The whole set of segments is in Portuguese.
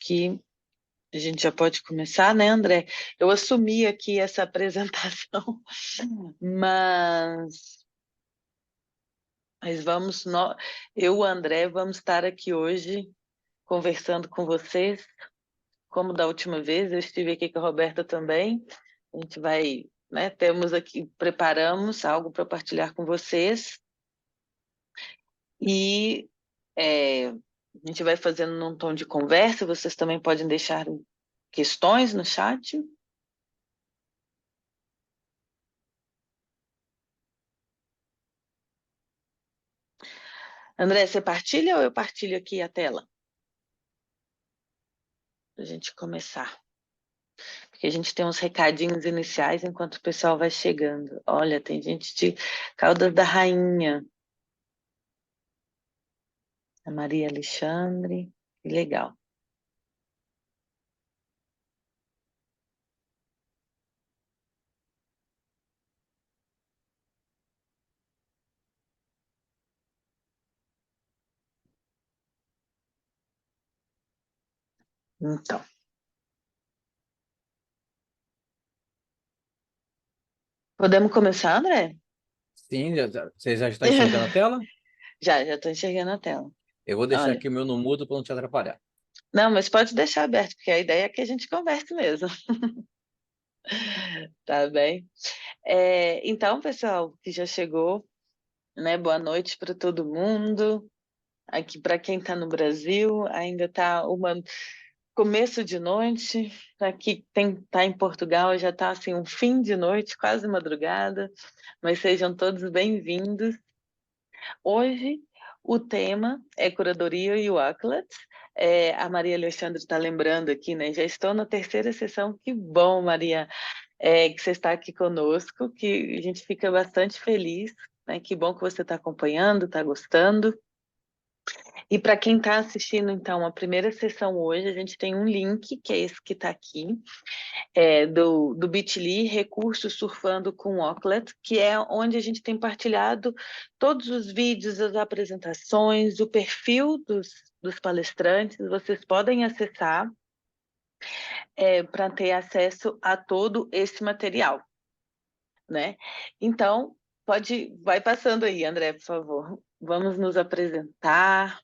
que a gente já pode começar, né, André? Eu assumi aqui essa apresentação, mas, mas vamos, eu e o André vamos estar aqui hoje conversando com vocês, como da última vez, eu estive aqui com a Roberta também, a gente vai, né, temos aqui, preparamos algo para partilhar com vocês, e a gente vai fazendo num tom de conversa, vocês também podem deixar questões no chat. André, você partilha ou eu partilho aqui a tela? Para a gente começar. Porque a gente tem uns recadinhos iniciais enquanto o pessoal vai chegando. Olha, tem gente de Caldas da Rainha. A Maria Alexandre. Que legal. Então. Podemos começar, André? Sim, você já está enxergando a tela? Já estou enxergando a tela. Eu vou deixar Olha. aqui o meu no mudo para não te atrapalhar. Não, mas pode deixar aberto, porque a ideia é que a gente converse mesmo. Tá bem? Então, pessoal, que já chegou, né? Boa noite para todo mundo. Aqui para quem está no Brasil, ainda está começo de noite. Aqui tá em Portugal, já está assim um fim de noite, quase madrugada. Mas sejam todos bem-vindos. Hoje o tema é curadoria e Wakelet. A Maria Alexandre está lembrando aqui, né? Já estou na terceira sessão. Que bom, Maria, que você está aqui conosco, que a gente fica bastante feliz, né? Que bom que você está acompanhando, está gostando. E para quem está assistindo, então, a primeira sessão hoje, a gente tem um link, que é esse que está aqui, do Bitly, Recursos Surfando com Wakelet, que é onde a gente tem partilhado todos os vídeos, as apresentações, o perfil dos palestrantes, vocês podem acessar para ter acesso a todo esse material, né? Então, vai passando aí, André, por favor. Vamos nos apresentar.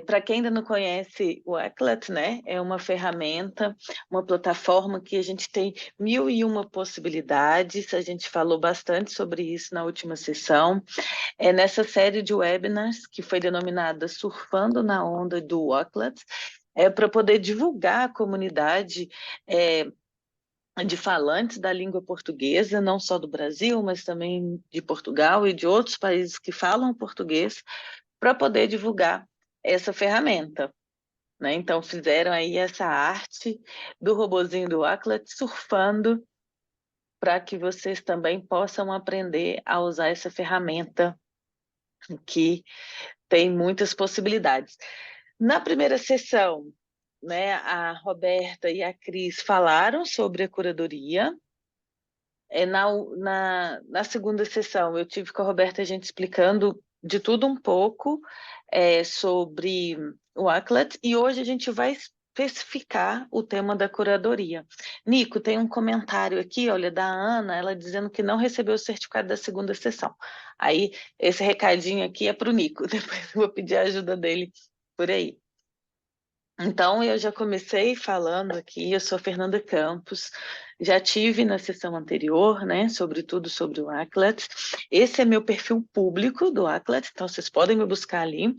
Para quem ainda não conhece o Wakelet, né, é uma ferramenta, uma plataforma que a gente tem 1001 possibilidades, a gente falou bastante sobre isso na última sessão, nessa série de webinars que foi denominada Surfando na Onda do Wakelet, para poder divulgar a comunidade de falantes da língua portuguesa, não só do Brasil, mas também de Portugal e de outros países que falam português, para poder divulgar essa ferramenta, né? Então fizeram aí essa arte do robozinho do Wakelet surfando para que vocês também possam aprender a usar essa ferramenta que tem muitas possibilidades. Na primeira sessão, né, a Roberta e a Cris falaram sobre a curadoria. Na segunda sessão, eu tive com a Roberta a gente explicando de tudo um pouco sobre o Wakelet, e hoje a gente vai especificar o tema da curadoria. Nico, tem um comentário aqui, olha, da Ana, ela dizendo que não recebeu o certificado da segunda sessão. Aí, esse recadinho aqui é para o Nico, depois eu vou pedir a ajuda dele por aí. Então, eu já comecei falando aqui, eu sou Fernanda Campos, já tive na sessão anterior, né, sobretudo sobre o Wakelet. Esse é meu perfil público do Wakelet, então vocês podem me buscar ali.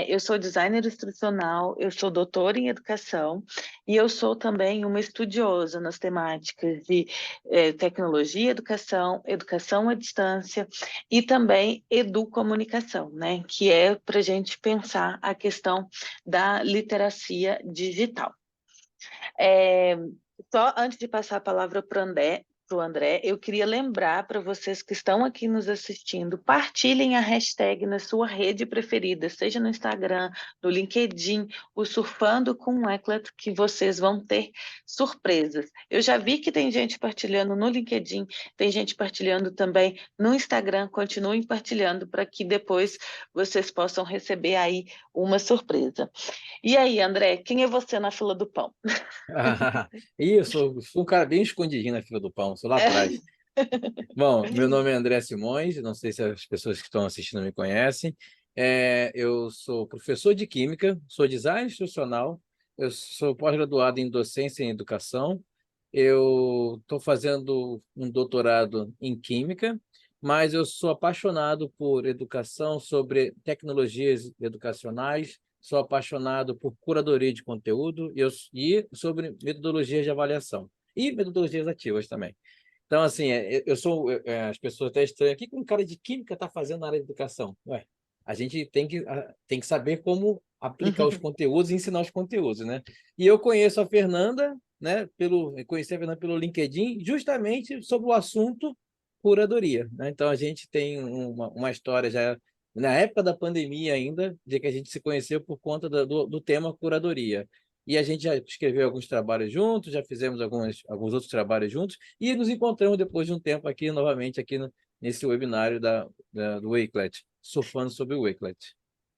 Eu sou designer instrucional, eu sou doutora em educação e eu sou também uma estudiosa nas temáticas de tecnologia, educação, educação à distância e também educomunicação, né? Que é para a gente pensar a questão da literacia digital. Só antes de passar a palavra para o André, para o André, eu queria lembrar para vocês que estão aqui nos assistindo, partilhem a hashtag na sua rede preferida, seja no Instagram, no LinkedIn, o Surfando com o Ecklet, que vocês vão ter surpresas. Eu já vi que tem gente partilhando no LinkedIn, tem gente partilhando também no Instagram, continuem partilhando para que depois vocês possam receber aí uma surpresa. E aí, André, quem é você na fila do pão? Ih, eu sou um cara bem escondidinho na fila do pão, sou lá atrás. Bom, meu nome é André Simões, não sei se as pessoas que estão assistindo me conhecem. Eu sou professor de Química, sou designer instrucional, eu sou pós-graduado em docência e educação, eu estou fazendo um doutorado em Química, mas eu sou apaixonado por educação, sobre tecnologias educacionais, sou apaixonado por curadoria de conteúdo e sobre metodologias de avaliação e metodologias ativas também. Então, assim, as pessoas até estranham, o que um cara de química está fazendo na área de educação? Ué, a gente tem que saber como aplicar os conteúdos e ensinar os conteúdos, né? E eu conheço a Fernanda, né, eu conheci a Fernanda pelo LinkedIn, justamente sobre o assunto curadoria, né? Então, a gente tem uma história já, na época da pandemia ainda, de que a gente se conheceu por conta do tema curadoria. E a gente já escreveu alguns trabalhos juntos, já fizemos alguns outros trabalhos juntos, e nos encontramos depois de um tempo aqui, novamente, nesse webinário do Wakelet, surfando sobre o Wakelet.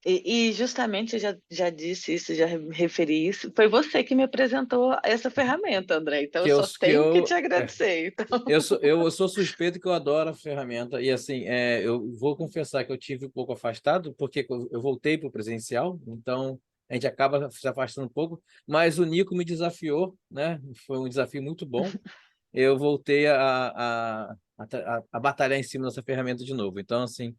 E justamente eu já disse isso, já me referi isso. Foi você que me apresentou essa ferramenta, André. Então Que eu eu, só que tenho que te eu, é, agradecer. Então, eu sou suspeito que eu adoro a ferramenta, e assim, eu vou confessar que eu tive um pouco afastado, porque eu voltei para o presencial, então a gente acaba se afastando um pouco, mas o Nico me desafiou, né? Foi um desafio muito bom. Eu voltei a batalhar em cima dessa ferramenta de novo. Então, assim,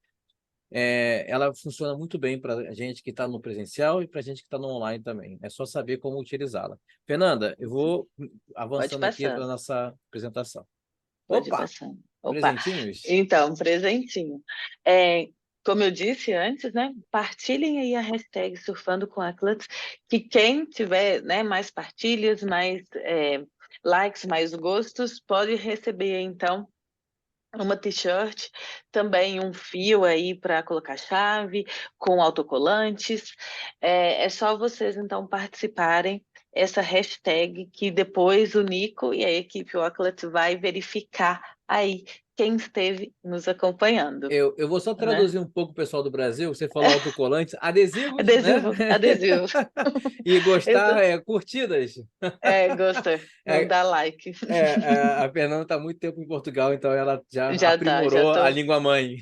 ela funciona muito bem para a gente que está no presencial e para a gente que está no online também. É só saber como utilizá-la. Fernanda, eu vou pode avançando aqui para a passar, nossa apresentação. pode ir Opa, passando. Opa, presentinhos? então, presentinho. É, como eu disse antes, né? Partilhem aí a hashtag Surfando com Atlas, que quem tiver, né, mais partilhas, mais likes, mais gostos, pode receber, então, uma t-shirt, também um fio aí para colocar chave, com autocolantes. É só vocês, então, participarem essa hashtag que depois o Nico e a equipe Oclet vai verificar aí quem esteve nos acompanhando, Eu vou só né? traduzir um pouco o pessoal do Brasil. Você falou autocolantes, adesivos, né? Adesivo, adesivo. E gostar, Exa- curtidas. Gosta, É, dá like. a Fernanda está há muito tempo em Portugal, então ela já Já tá, já aprimorou a tô. língua mãe.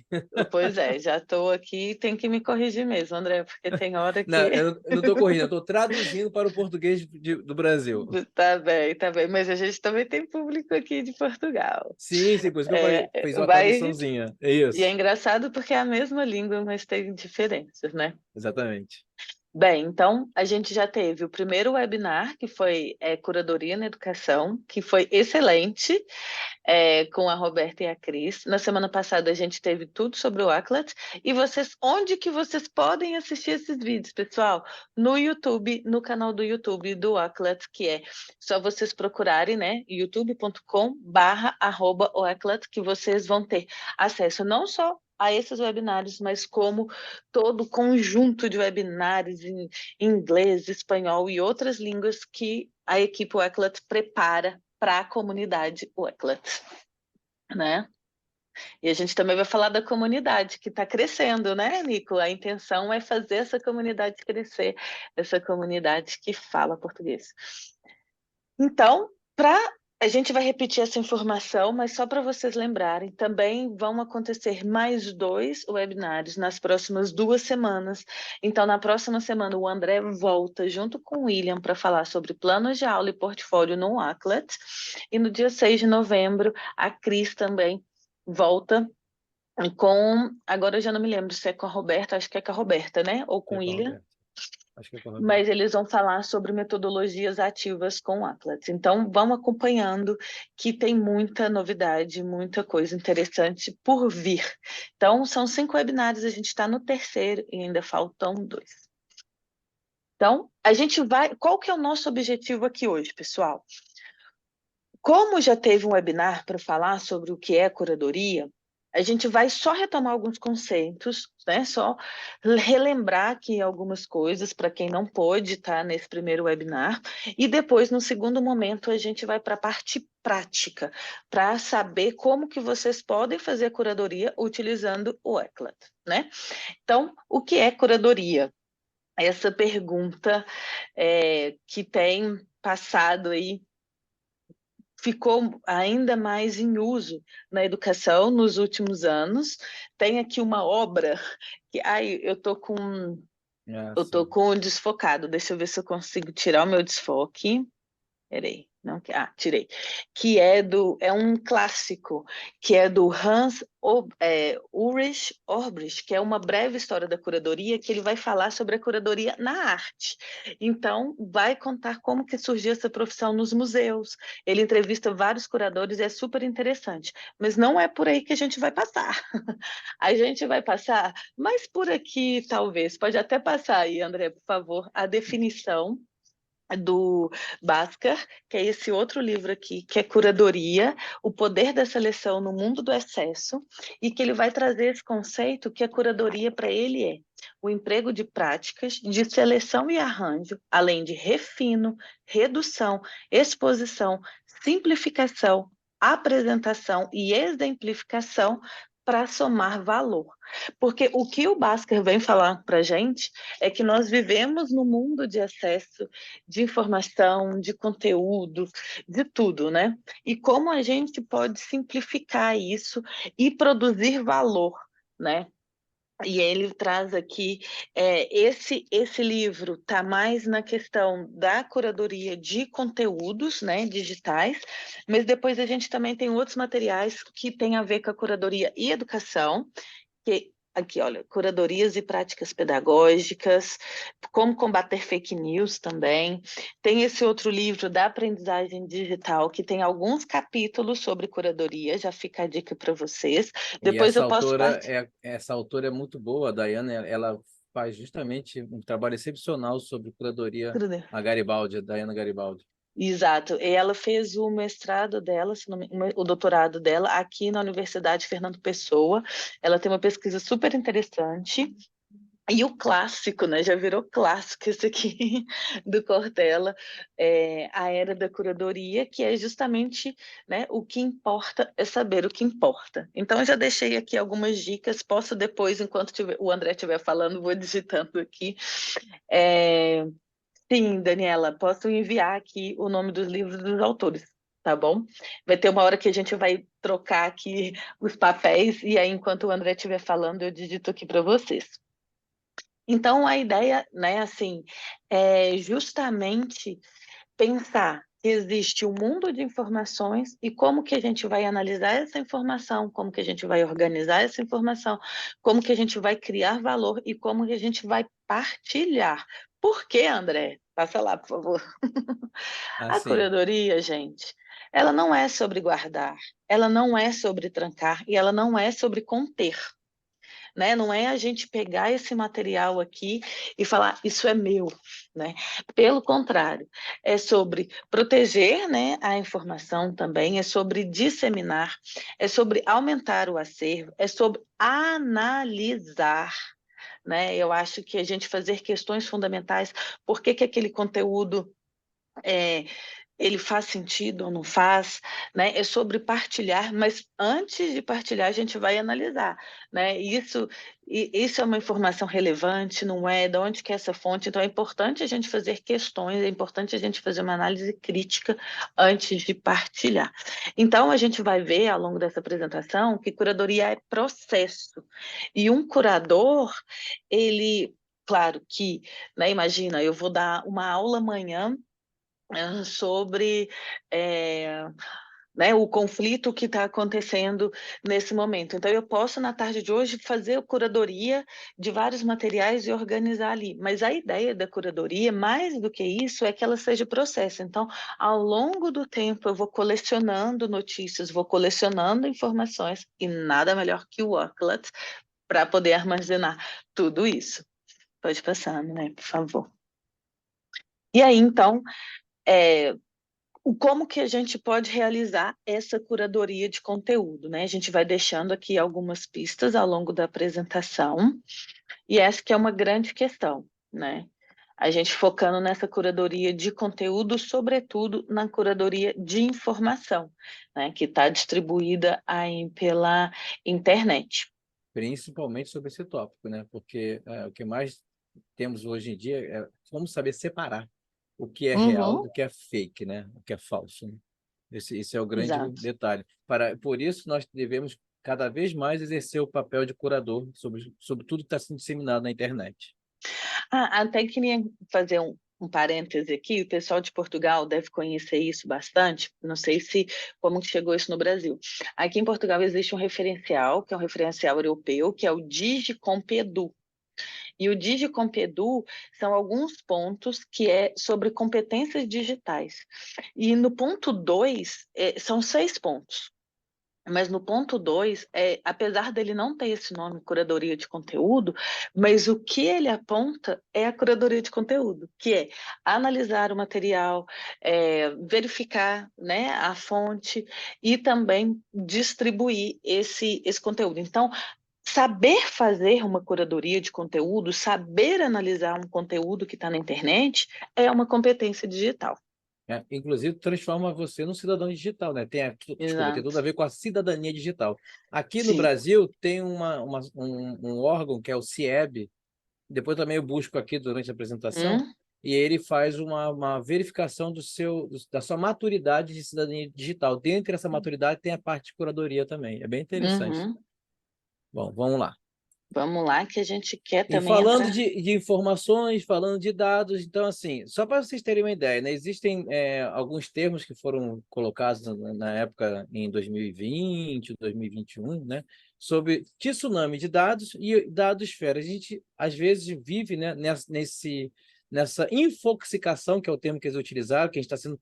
Pois é, já estou aqui, tem que me corrigir mesmo, André, porque tem hora Não, que eu não estou corrigindo, eu estou traduzindo para o português do Brasil. tá bem, mas a gente também tem público aqui de Portugal. Sim, sim, por isso que eu falei, fez uma Vai, traduçãozinha. É e é isso, engraçado porque é a mesma língua, mas tem diferenças, né? exatamente. Bem, então a gente já teve o primeiro webinar, que foi Curadoria na Educação, que foi excelente, com a Roberta e a Cris. Na semana passada a gente teve tudo sobre o Aquila. E vocês, onde que vocês podem assistir esses vídeos, pessoal? No YouTube, no canal do YouTube do Aquila, que é só vocês procurarem, né? youtube.com/@oaclat, que vocês vão ter acesso não só a esses webinários, mas como todo o conjunto de webinários em inglês, espanhol e outras línguas que a equipe Wakelet prepara para a comunidade Wakelet, né? E a gente também vai falar da comunidade que está crescendo, né, Nico? A intenção é fazer essa comunidade crescer, essa comunidade que fala português. Então, a gente vai repetir essa informação, mas só para vocês lembrarem, também vão acontecer mais 2 webinários nas próximas 2 semanas. Então, na próxima semana, o André volta junto com o William para falar sobre planos de aula e portfólio no Aquila. E no dia 6 de novembro, a Cris também volta agora eu já não me lembro se é com a Roberta, acho que é com a Roberta, né? Ou com É o com a William, Roberta. Acho que é com a Roberta. mas eles vão falar sobre metodologias ativas com o Atlas. Então, vão acompanhando que tem muita novidade, muita coisa interessante por vir. Então, são 5 webinários, a gente está no terceiro e ainda faltam 2. Então, a gente vai... Qual que é o nosso objetivo aqui hoje, pessoal? Como já teve um webinar para falar sobre o que é curadoria, a gente vai só retomar alguns conceitos, né? Só relembrar aqui algumas coisas para quem não pôde estar nesse primeiro webinar. E depois, no segundo momento, a gente vai para a parte prática, para saber como que vocês podem fazer a curadoria utilizando o ECLAT, né? Então, o que é curadoria? Essa pergunta que tem passado aí, ficou ainda mais em uso na educação nos últimos anos. Tem aqui uma obra que, ai, eu tô sim. com desfocado. Deixa eu ver se eu consigo tirar o meu desfoque. Peraí, não, tirei. Que é um clássico, que é do Ulrich Orbrich, que é uma breve história da curadoria, que ele vai falar sobre a curadoria na arte. Então, vai contar como que surgiu essa profissão nos museus. Ele entrevista vários curadores e é super interessante. Mas não é por aí que a gente vai passar. A gente vai passar, mas por aqui, talvez. Pode até passar aí, André, por favor, a definição do Bhaskar, que é esse outro livro aqui, que é Curadoria, o poder da seleção no mundo do excesso, e que ele vai trazer esse conceito que a curadoria para ele é o emprego de práticas de seleção e arranjo, além de refino, redução, exposição, simplificação, apresentação e exemplificação para somar valor. Porque o que o Bhaskar vem falar para a gente é que nós vivemos no mundo de excesso de informação, de conteúdo, de tudo, né? E como a gente pode simplificar isso e produzir valor, né? E ele traz aqui, esse livro está mais na questão da curadoria de conteúdos, né, digitais, mas depois a gente também tem outros materiais que têm a ver com a curadoria e educação, que aqui, olha, curadorias e práticas pedagógicas, como combater fake news também. Tem esse outro livro da aprendizagem digital, que tem alguns capítulos sobre curadoria, já fica a dica para vocês. E Depois eu posso partir. essa autora é muito boa, a Daiane, ela faz justamente um trabalho excepcional sobre curadoria, a Garibaldi, a Daiana Garibaldi. Exato. E ela fez o mestrado dela, o doutorado dela, aqui na Universidade Fernando Pessoa. Ela tem uma pesquisa super interessante. E o clássico, né? Já virou clássico esse aqui do Cortella, a Era da Curadoria, que é justamente, né, o que importa é saber o que importa. Então, eu já deixei aqui algumas dicas, posso depois, enquanto o André estiver falando, vou digitando aqui. É, sim, Daniela, posso enviar aqui o nome dos livros dos autores, tá bom? Vai ter uma hora que a gente vai trocar aqui os papéis, e aí, enquanto o André estiver falando, eu digito aqui para vocês. Então, a ideia, né, assim, é justamente pensar que existe um mundo de informações e como que a gente vai analisar essa informação, como que a gente vai organizar essa informação, como que a gente vai criar valor e como que a gente vai partilhar. Por quê, André? Passa lá, por favor. A Assim, curadoria, gente, ela não é sobre guardar, ela não é sobre trancar e ela não é sobre conter, né? Não é a gente pegar esse material aqui e falar, isso é meu, né? Pelo contrário, é sobre proteger, né, a informação também, é sobre disseminar, é sobre aumentar o acervo, é sobre analisar, né? Eu acho que a gente fazer questões fundamentais, por que que aquele conteúdo é, ele faz sentido ou não faz, né? É sobre partilhar, mas antes de partilhar a gente vai analisar, né? Isso é uma informação relevante, não é? De onde que é essa fonte? Então é importante a gente fazer questões, é importante a gente fazer uma análise crítica antes de partilhar. Então a gente vai ver ao longo dessa apresentação que curadoria é processo e um curador, ele, claro que, né? Imagina, eu vou dar uma aula amanhã sobre né, o conflito que está acontecendo nesse momento. Então, eu posso, na tarde de hoje, fazer a curadoria de vários materiais e organizar ali. Mas a ideia da curadoria, mais do que isso, é que ela seja processo. Então, ao longo do tempo, eu vou colecionando notícias, vou colecionando informações, e nada melhor que o Worklet para poder armazenar tudo isso. Pode passar, né, por favor. E aí, então, é, Como que a gente pode realizar essa curadoria de conteúdo, né? A gente vai deixando aqui algumas pistas ao longo da apresentação, e essa que é uma grande questão, né? A gente focando nessa curadoria de conteúdo, sobretudo na curadoria de informação, né? Que está distribuída aí pela internet. Principalmente sobre esse tópico, né? Porque o que mais temos hoje em dia é como saber separar o que é real Uhum, do que é fake, né? O que é falso, né? Esse é o grande exato. detalhe. Por isso, nós devemos cada vez mais exercer o papel de curador sobre tudo que está sendo disseminado na internet. Até queria fazer um parêntese aqui, o pessoal de Portugal deve conhecer isso bastante, não sei se como que chegou isso no Brasil. Aqui em Portugal existe um referencial, que é um referencial europeu, que é o Digicompedu. E o Digicompedu são alguns pontos que é sobre competências digitais. E no ponto 2, são 6 pontos. Mas no ponto 2, apesar dele não ter esse nome, curadoria de conteúdo, mas o que ele aponta é a curadoria de conteúdo, que é analisar o material, verificar, né, a fonte e também distribuir esse conteúdo. Então, saber fazer uma curadoria de conteúdo, saber analisar um conteúdo que está na internet, é uma competência digital. Inclusive, transforma você num cidadão digital, né? Desculpa, tem tudo Exato. a ver com a cidadania digital. Aqui no Sim. Brasil tem um órgão que é o CIEB, depois também eu busco aqui durante a apresentação, Hum? e ele faz uma verificação da sua maturidade de cidadania digital. Dentro dessa maturidade tem a parte de curadoria também. É bem interessante. Uhum. Bom, vamos lá. Vamos lá, que a gente quer E também falando entrar. de informações, falando de dados, então, assim, só para vocês terem uma ideia, né, existem alguns termos que foram colocados na época em 2020, 2021, né, sobre tsunami de dados e dadosfera. A gente, às vezes, vive, né, nessa infoxicação, que é o termo que eles utilizaram, que a gente está sendo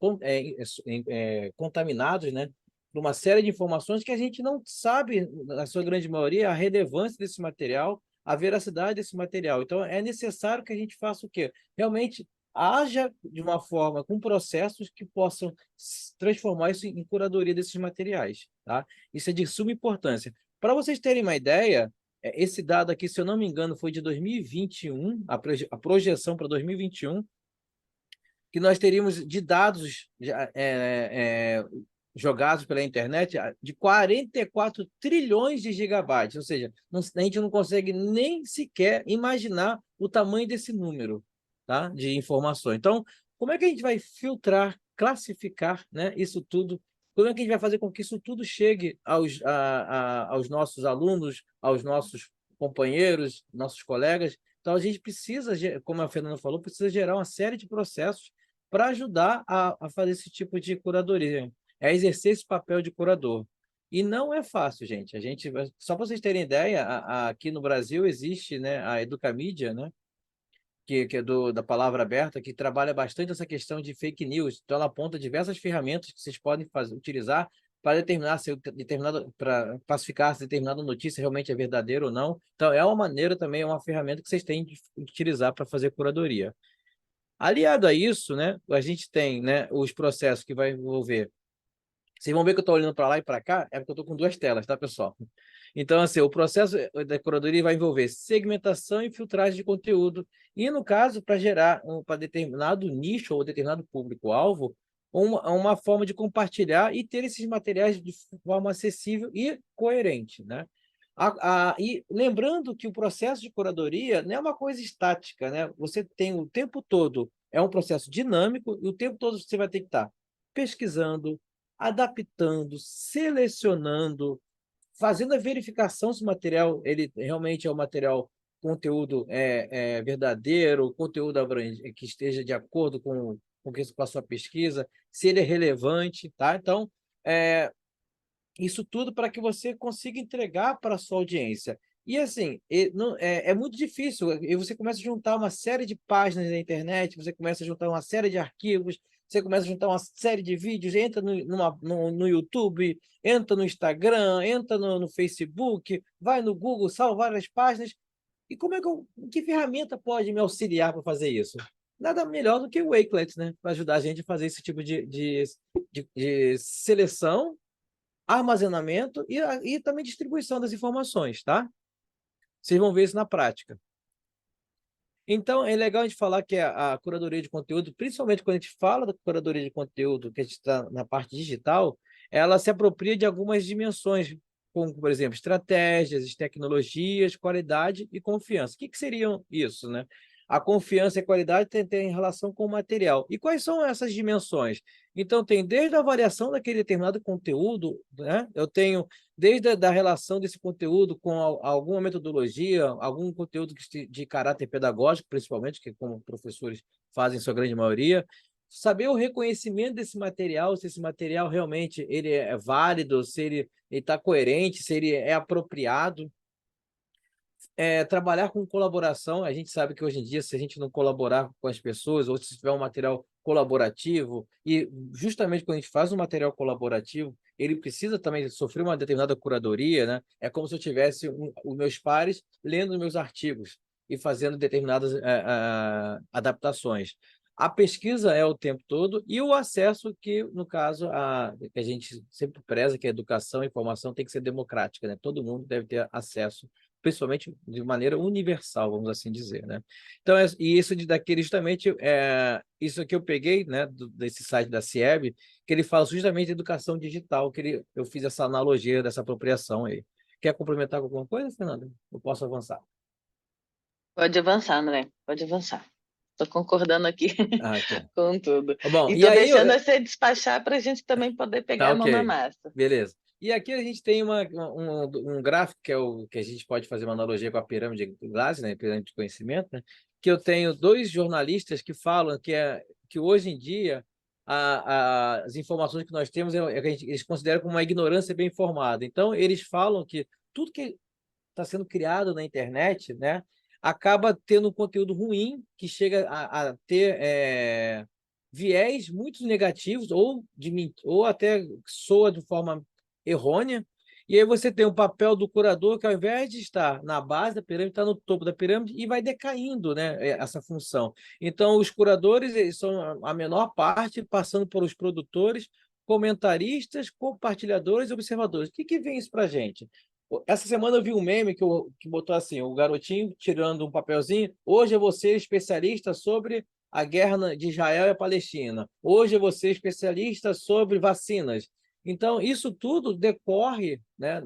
contaminados, né, por uma série de informações que a gente não sabe, na sua grande maioria, a relevância desse material, a veracidade desse material. Então, é necessário que a gente faça o quê? Realmente haja de uma forma, com processos que possam transformar isso em curadoria desses materiais. Tá? Isso é de suma importância. Para vocês terem uma ideia, esse dado aqui, se eu não me engano, foi de 2021, a projeção para 2021, que nós teríamos de dados jogados pela internet de 44 trilhões de gigabytes, ou seja, a gente não consegue nem sequer imaginar o tamanho desse número, tá? De informações. Então, como é que a gente vai filtrar, classificar, né, isso tudo? Como é que a gente vai fazer com que isso tudo chegue aos nossos alunos, aos nossos companheiros, nossos colegas? Então, a gente precisa, como a Fernanda falou, precisa gerar uma série de processos para ajudar a fazer esse tipo de curadoria, exercer esse papel de curador. E não é fácil, gente. Só para vocês terem ideia, aqui no Brasil existe, né, a Educamídia, né, que é da Palavra Aberta, que trabalha bastante essa questão de fake news. Então, ela aponta diversas ferramentas que vocês podem utilizar para para classificar se determinada notícia realmente é verdadeira ou não. Então, é uma maneira também, é uma ferramenta que vocês têm de utilizar para fazer curadoria. Aliado a isso, né, a gente tem, né, os processos que vai envolver. Vocês vão ver que eu estou olhando para lá e para cá, é porque eu estou com duas telas, tá, pessoal? Então, assim, o processo da curadoria vai envolver segmentação e filtragem de conteúdo. E, no caso, para gerar para determinado nicho ou determinado público-alvo, uma forma de compartilhar e ter esses materiais de forma acessível e coerente, né? E lembrando que o processo de curadoria não é uma coisa estática, né? Você tem o tempo todo, é um processo dinâmico, e o tempo todo você vai ter que estar pesquisando, adaptando, selecionando, fazendo a verificação se o material ele realmente é um material, conteúdo verdadeiro, conteúdo que esteja de acordo com a sua pesquisa, se ele é relevante, tá? Então, isso tudo para que você consiga entregar para a sua audiência. E assim, é muito difícil, e você começa a juntar uma série de páginas na internet, você começa a juntar uma série de arquivos, você começa a juntar uma série de vídeos, entra no YouTube, entra no Instagram, entra no Facebook, vai no Google, salva várias páginas. E como é que ferramenta pode me auxiliar para fazer isso? nada melhor do que o Wakelet, né? Para ajudar a gente a fazer esse tipo de seleção, armazenamento e também distribuição das informações, tá? Vocês vão ver isso na prática. Então, é legal a gente falar que a curadoria de conteúdo, principalmente quando a gente fala da curadoria de conteúdo, que a gente está na parte digital, ela se apropria de algumas dimensões, como, por exemplo, estratégias, tecnologias, qualidade e confiança. O que seriam isso, né? A confiança e a qualidade tem relação com o material. E quais são essas dimensões? Então, tem desde a avaliação daquele determinado conteúdo, né? Eu tenho desde a relação desse conteúdo com alguma metodologia, algum conteúdo de caráter pedagógico, principalmente, que como professores fazem em sua grande maioria, saber o reconhecimento desse material, se esse material realmente ele é válido, se ele está coerente, se ele é apropriado. Trabalhar com colaboração, a gente sabe que hoje em dia, se a gente não colaborar com as pessoas, ou se tiver um material colaborativo, e justamente quando a gente faz um material colaborativo, ele precisa também sofrer uma determinada curadoria, né? É como se eu tivesse os meus pares lendo meus artigos e fazendo determinadas adaptações. A pesquisa é o tempo todo e o acesso que, no caso, que a gente sempre preza, que a educação e informação tem que ser democrática, né? Todo mundo deve ter acesso, principalmente de maneira universal, vamos assim dizer, né? Então, e isso daquele justamente, isso que eu peguei, né, desse site da CIEB, que ele fala justamente de educação digital, eu fiz essa analogia dessa apropriação aí. Quer complementar com alguma coisa, Fernanda? Eu posso avançar. Pode avançar, André, pode avançar. Estou concordando aqui Tá. com tudo. Bom, E e estou aí, deixando você despachar para a gente também poder tá pegar a mão na ok, massa. beleza. E aqui a gente tem um gráfico que é o que a gente pode fazer uma analogia com a pirâmide de Glasgow, né, pirâmide de conhecimento, né, que eu tenho dois jornalistas que falam que hoje em dia as informações que nós temos eles consideram como uma ignorância bem informada. Então, eles falam que tudo que está sendo criado na internet, né, acaba tendo um conteúdo ruim que chega a ter viés muito negativos ou até soa de forma errônea. E aí você tem o papel do curador que, ao invés de estar na base da pirâmide, está no topo da pirâmide e vai decaindo, né, essa função. Então, os curadores eles são a menor parte, passando por os produtores, comentaristas, compartilhadores e observadores. O que vem isso para a gente? Essa semana eu vi um meme que botou assim, o garotinho tirando um papelzinho, hoje é você especialista sobre a guerra de Israel e a Palestina. Hoje é você especialista sobre vacinas. Então, isso tudo decorre, né,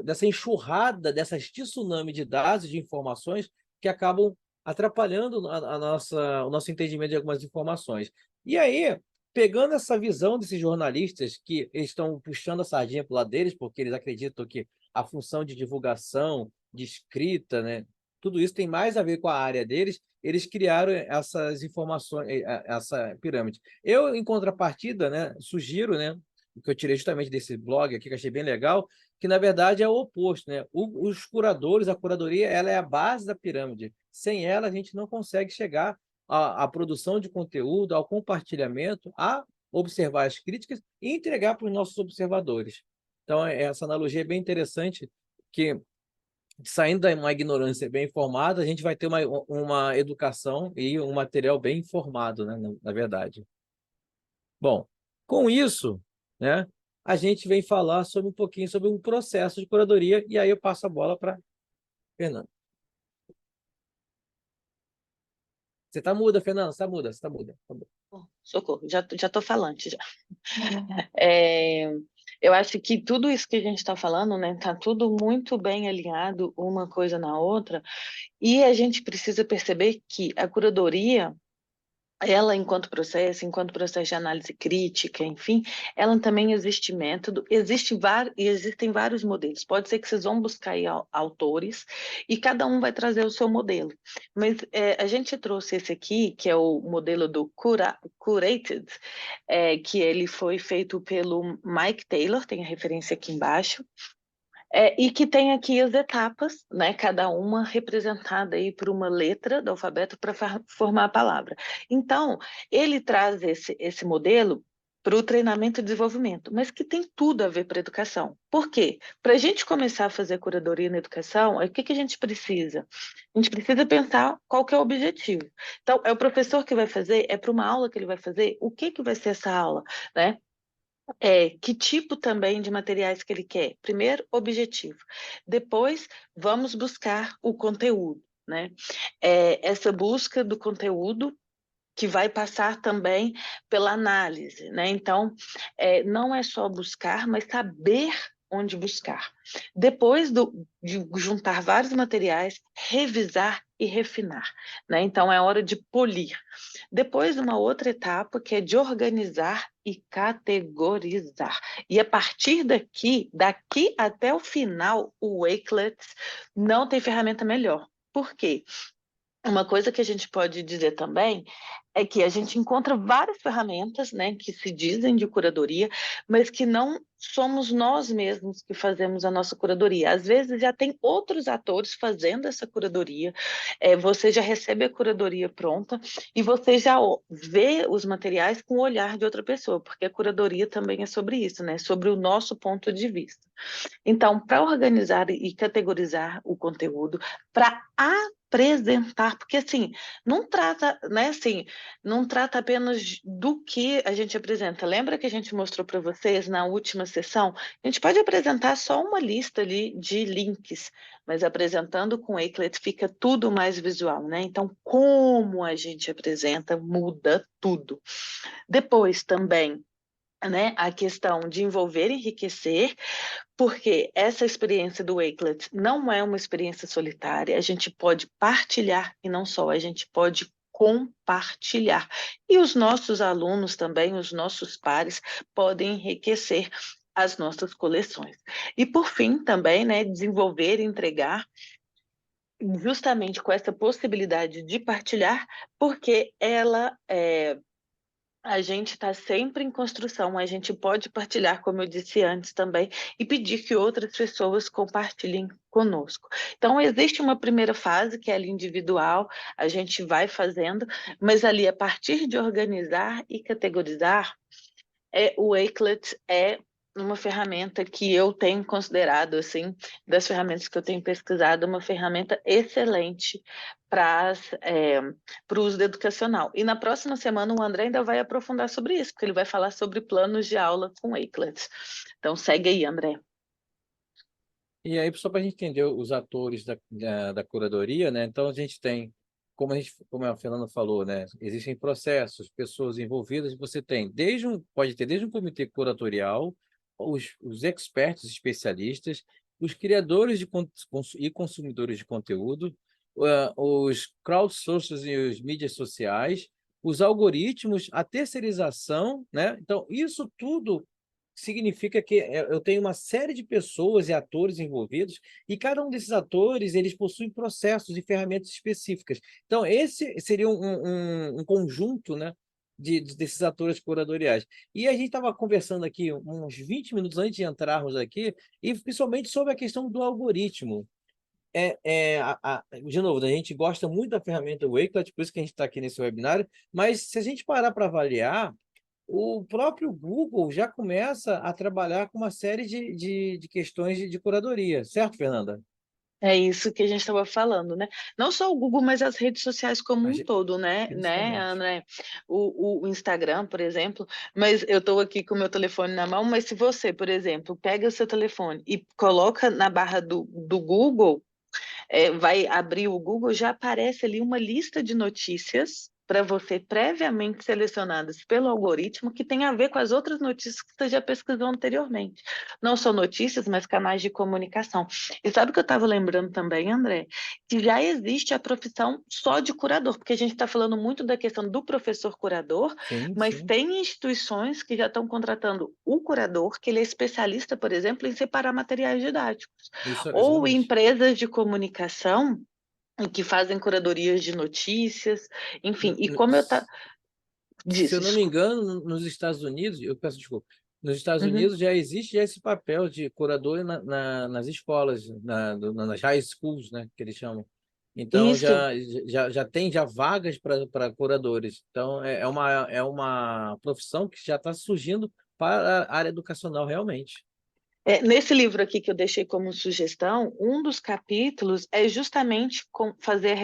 dessa enxurrada, dessas tsunami de dados, de informações, que acabam atrapalhando o nosso entendimento de algumas informações. E aí, pegando essa visão desses jornalistas que estão puxando a sardinha para o lado deles, porque eles acreditam que a função de divulgação, de escrita, né, tudo isso tem mais a ver com a área deles, eles criaram essas informações, essa pirâmide. Eu, em contrapartida, né, sugiro, né, que eu tirei justamente desse blog aqui, que achei bem legal, que na verdade é o oposto, né? Os curadores, a curadoria, ela é a base da pirâmide. Sem ela, a gente não consegue chegar à produção de conteúdo, ao compartilhamento, a observar as críticas e entregar para os nossos observadores. Então, essa analogia é bem interessante, que saindo de uma ignorância bem informada, a gente vai ter uma educação e um material bem informado, né, na verdade. Bom, com isso, né, a gente vem falar sobre um pouquinho sobre um processo de curadoria, e aí eu passo a bola para Fernanda. Você está muda, Fernanda? Você está muda, você está muda. Tá muda. Socorro, já estou falante já. É, eu acho que tudo isso que a gente está falando, né, está tudo muito bem alinhado uma coisa na outra, e a gente precisa perceber que a curadoria, ela, enquanto processo de análise crítica, enfim, ela também existe método, existem vários modelos. Pode ser que vocês vão buscar aí autores e cada um vai trazer o seu modelo. Mas a gente trouxe esse aqui, que é o modelo do Curated, que ele foi feito pelo Mike Taylor, tem a referência aqui embaixo. E que tem aqui as etapas, né, cada uma representada aí por uma letra do alfabeto para formar a palavra. Então, ele traz esse modelo para o treinamento e desenvolvimento, mas que tem tudo a ver para a educação. Por quê? Para a gente começar a fazer curadoria na educação, o que a gente precisa? A gente precisa pensar qual que é o objetivo. Então, é o professor que vai fazer, é para uma aula que ele vai fazer, o que vai ser essa aula, né? Que tipo também de materiais que ele quer? Primeiro, objetivo. Depois, vamos buscar o conteúdo, né? Essa busca do conteúdo que vai passar também pela análise, né? Então, não é só buscar, mas saber onde buscar. Depois de juntar vários materiais, revisar e refinar, né? Então, é hora de polir. Depois, uma outra etapa que é de organizar e categorizar. E a partir daqui até o final, o Wakelet não tem ferramenta melhor. Por quê? Uma coisa que a gente pode dizer também é que a gente encontra várias ferramentas, né, que se dizem de curadoria, mas que não somos nós mesmos que fazemos a nossa curadoria. Às vezes já tem outros atores fazendo essa curadoria, você já recebe a curadoria pronta e você já vê os materiais com o olhar de outra pessoa, porque a curadoria também é sobre isso, né, sobre o nosso ponto de vista. Então, para organizar e categorizar o conteúdo, para apresentar, porque assim, não trata, né, assim, não trata apenas do que a gente apresenta. Lembra que a gente mostrou para vocês na última sessão? A gente pode apresentar só uma lista ali de links, mas apresentando com Wakelet fica tudo mais visual, né? Então, como a gente apresenta muda tudo. Depois também, né, a questão de envolver e enriquecer, porque essa experiência do Wakelet não é uma experiência solitária, a gente pode partilhar e não só, a gente pode compartilhar. E os nossos alunos também, os nossos pares, podem enriquecer as nossas coleções. E por fim, também, né, desenvolver e entregar justamente com essa possibilidade de partilhar, porque a gente está sempre em construção, a gente pode partilhar, como eu disse antes também, e pedir que outras pessoas compartilhem conosco. Então, existe uma primeira fase, que é ali individual, a gente vai fazendo, mas ali, a partir de organizar e categorizar, o Wakelet é uma ferramenta que eu tenho considerado, assim, das ferramentas que eu tenho pesquisado, uma ferramenta excelente para o uso educacional. E na próxima semana o André ainda vai aprofundar sobre isso, porque ele vai falar sobre planos de aula com Wakelet. Então segue aí, André. E aí, só para a gente entender os atores da curadoria, né? Então, a gente tem, como a Fernanda falou, né? Existem processos, pessoas envolvidas, você tem pode ter desde um comitê curatorial, os experts, especialistas, os criadores e consumidores de conteúdo, os crowdsourcers e os mídias sociais, os algoritmos, a terceirização, né? Então, isso tudo significa que eu tenho uma série de pessoas e atores envolvidos, e cada um desses atores, eles possuem processos e ferramentas específicas. Então, esse seria um conjunto, né, desses atores curatoriais. E a gente estava conversando aqui uns 20 minutos antes de entrarmos aqui, e principalmente sobre a questão do algoritmo. De novo, a gente gosta muito da ferramenta Wakelet, por isso que a gente está aqui nesse webinário, mas se a gente parar para avaliar, o próprio Google já começa a trabalhar com uma série de questões de curadoria, certo, Fernanda? É isso que a gente estava falando, né? Não só o Google, mas as redes sociais como A um gen- todo, né, Principalmente. André? O Instagram, por exemplo, mas eu estou aqui com o meu telefone na mão, mas se você, por exemplo, pega o seu telefone e coloca na barra do Google, vai abrir o Google, já aparece ali uma lista de notícias para você previamente selecionadas pelo algoritmo que tem a ver com as outras notícias que você já pesquisou anteriormente. Não só notícias, mas canais de comunicação. E sabe o que eu estava lembrando também, André? Que já existe a profissão só de curador, porque a gente está falando muito da questão do professor curador, Sim, mas sim. tem instituições que já estão contratando o curador, que ele é especialista, por exemplo, em separar materiais didáticos Isso, ou exatamente. empresas de comunicação que fazem curadorias de notícias, enfim. No- E no- como eu tá Se disse, eu não me engano, nos Estados Unidos, eu peço desculpa, nos Estados uhum. Unidos já existe esse papel de curador nas escolas, nas high schools, né, que eles chamam. Então, Isso. já tem já vagas para curadores. Então, é uma profissão que já está surgindo para a área educacional, realmente. Nesse livro aqui que eu deixei como sugestão, um dos capítulos é justamente fazer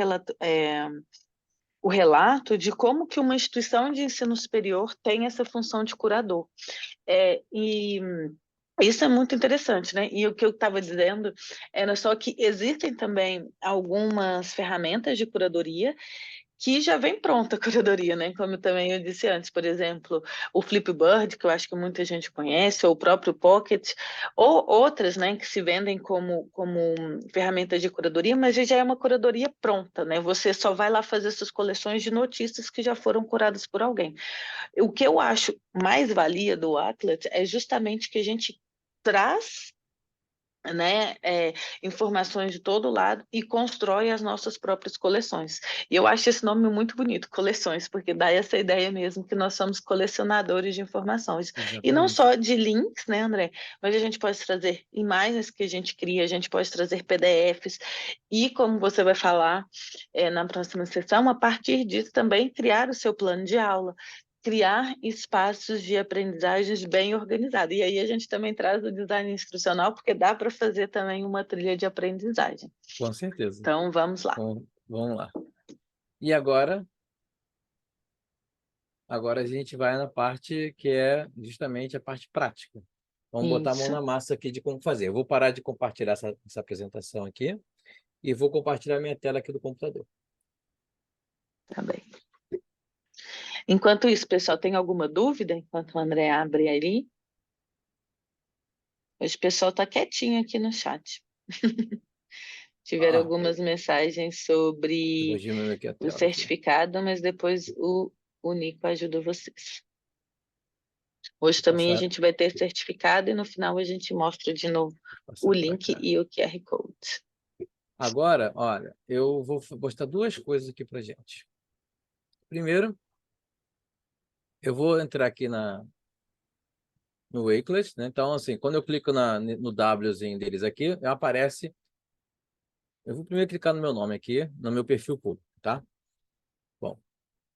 o relato de como que uma instituição de ensino superior tem essa função de curador. E isso é muito interessante, né? E o que eu estava dizendo era só que existem também algumas ferramentas de curadoria que já vem pronta a curadoria, né? Como também eu disse antes, por exemplo, o Flipboard, que eu acho que muita gente conhece, ou o próprio Pocket, ou outras, né, que se vendem como ferramentas de curadoria, mas já é uma curadoria pronta, né? Você só vai lá fazer suas coleções de notícias que já foram curadas por alguém. O que eu acho mais valia do Atlas é justamente que a gente traz, né, informações de todo lado e constrói as nossas próprias coleções. E eu acho esse nome muito bonito, coleções, porque dá essa ideia mesmo que nós somos colecionadores de informações. E não Exatamente. só de links, né, André? Mas a gente pode trazer imagens que a gente cria, a gente pode trazer PDFs, e como você vai falar, na próxima sessão, a partir disso também criar o seu plano de aula, criar espaços de aprendizagens bem organizados. E aí a gente também traz o design instrucional, porque dá para fazer também uma trilha de aprendizagem. Com certeza. Então, vamos lá. Bom, vamos lá. E agora a gente vai na parte que é justamente a parte prática. Vamos botar a mão Isso, na massa aqui de como fazer. Eu vou parar de compartilhar essa apresentação aqui e vou compartilhar minha tela aqui do computador. tá bem. Enquanto isso, pessoal, tem alguma dúvida enquanto o André abre ali? Hoje o pessoal está quietinho aqui no chat. Tiveram Ah, algumas mensagens eu vou sobre diminuir aqui a o tela aqui. certificado, mas depois o Nico ajuda vocês. Hoje Vou também a passar, gente vai ter certificado e no final a gente mostra de novo o passar para link cá. e o QR Code. Agora, olha, eu vou mostrar duas coisas aqui para gente. Primeiro, eu vou entrar aqui no Wakelet, né? Então, assim, quando eu clico no Wzinho deles aqui, aparece. Eu vou primeiro clicar no meu nome aqui, no meu perfil público, tá? Bom,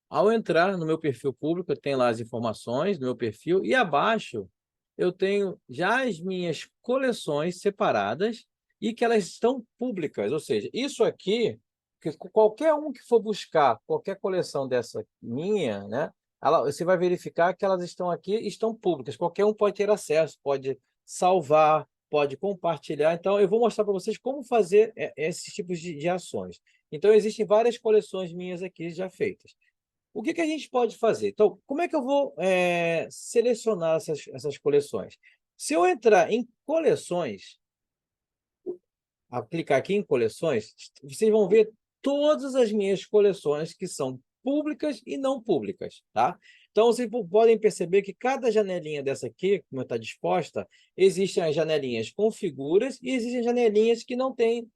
ao entrar no meu perfil público, eu tenho lá as informações do meu perfil e abaixo eu tenho já as minhas coleções separadas e que elas estão públicas, ou seja, isso aqui, que qualquer um que for buscar qualquer coleção dessa minha, né, você vai verificar que elas estão aqui, estão públicas, qualquer um pode ter acesso, pode salvar, pode compartilhar. Então, eu vou mostrar para vocês como fazer esses tipos de ações. Então, existem várias coleções minhas aqui já feitas. O que a gente pode fazer? Então, como é que eu vou selecionar essas coleções? Se eu entrar em coleções, clicar aqui em coleções, vocês vão ver todas as minhas coleções que são públicas e não públicas, tá? Então, vocês podem perceber que cada janelinha dessa aqui, como está disposta, existem as janelinhas com figuras e existem janelinhas que não têm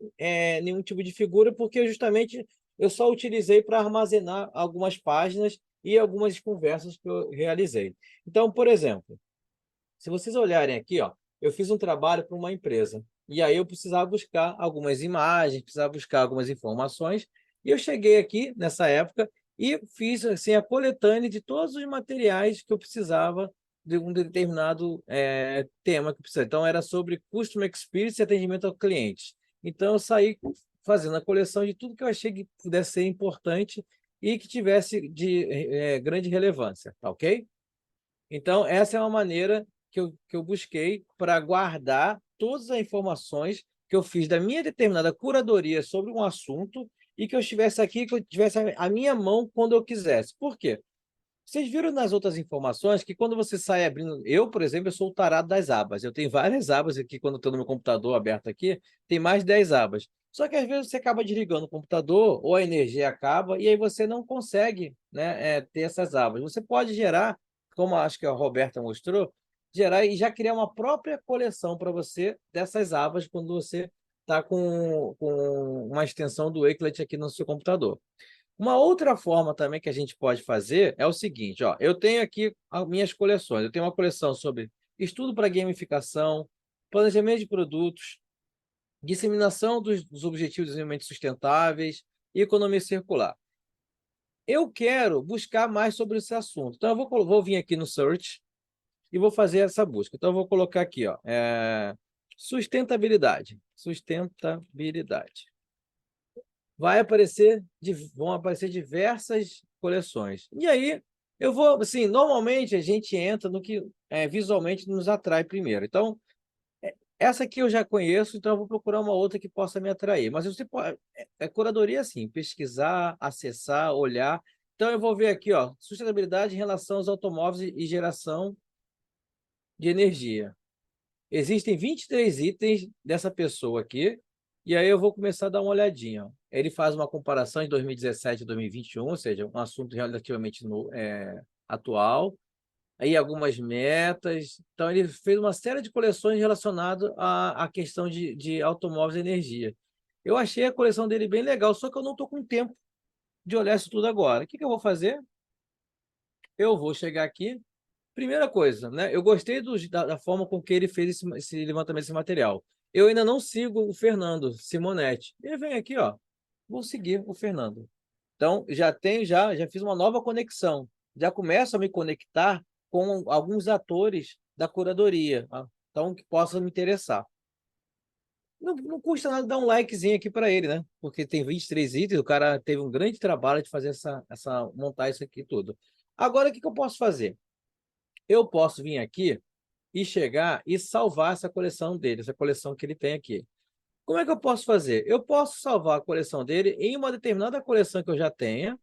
nenhum tipo de figura, porque justamente eu só utilizei para armazenar algumas páginas e algumas conversas que eu realizei. Então, por exemplo, se vocês olharem aqui, ó, eu fiz um trabalho para uma empresa. E aí eu precisava buscar algumas imagens, precisava buscar algumas informações. E eu cheguei aqui nessa época e fiz assim, a coletânea de todos os materiais que eu precisava de um determinado tema que eu precisava. Então, era sobre Customer Experience e atendimento ao cliente. Então, eu saí fazendo a coleção de tudo que eu achei que pudesse ser importante e que tivesse de grande relevância, tá ok? Então, essa é uma maneira que eu busquei para guardar todas as informações que eu fiz da minha determinada curadoria sobre um assunto e que eu estivesse aqui, que eu tivesse a minha mão quando eu quisesse. Por quê? Vocês viram nas outras informações que quando você sai abrindo... Eu, por exemplo, eu sou o tarado das abas. Eu tenho várias abas aqui, quando eu estou no meu computador aberto aqui, tem mais de 10 abas. Só que às vezes você acaba desligando o computador ou a energia acaba e aí você não consegue, né, ter essas abas. Você pode gerar, como acho que a Roberta mostrou, gerar e já criar uma própria coleção para você dessas abas quando você está com uma extensão do Wakelet aqui no seu computador. Uma outra forma também que a gente pode fazer é o seguinte, ó, eu tenho aqui as minhas coleções. Eu tenho uma coleção sobre estudo para gamificação, planejamento de produtos, disseminação dos Objetivos de Desenvolvimento Sustentáveis, e economia circular. Eu quero buscar mais sobre esse assunto. Então, eu vou vir aqui no Search e vou fazer essa busca. Então, eu vou colocar aqui, ó, sustentabilidade. Sustentabilidade. Vão aparecer diversas coleções. E aí, eu vou, assim, normalmente a gente entra no que visualmente nos atrai primeiro. Então, essa aqui eu já conheço, então eu vou procurar uma outra que possa me atrair. Mas você pode, curadoria assim, pesquisar, acessar, olhar. Então eu vou ver aqui, ó, sustentabilidade em relação aos automóveis e geração de energia. Existem 23 itens dessa pessoa aqui, e aí eu vou começar a dar uma olhadinha. Ó. Ele faz uma comparação de 2017 e 2021, ou seja, um assunto relativamente atual. Aí algumas metas. Então, ele fez uma série de coleções relacionadas à questão de automóveis e energia. Eu achei a coleção dele bem legal, só que eu não estou com tempo de olhar isso tudo agora. O que eu vou fazer? Eu vou chegar aqui. Primeira coisa, né? Eu gostei da forma com que ele fez esse levantamento desse material. Eu ainda não sigo o Fernando Simonetti. Ele vem aqui, ó. Vou seguir o Fernando. Então, já fiz uma nova conexão. Já começo a me conectar com alguns atores da curadoria, tá? Então, que possam me interessar. Não custa nada dar um likezinho aqui para ele, né? Porque tem 23 itens, o cara teve um grande trabalho de fazer montar isso aqui tudo. Agora, o que eu posso fazer? Eu posso vir aqui e chegar e salvar essa coleção dele, essa coleção que ele tem aqui. Como é que eu posso fazer? Eu posso salvar a coleção dele em uma determinada coleção que eu já tenha,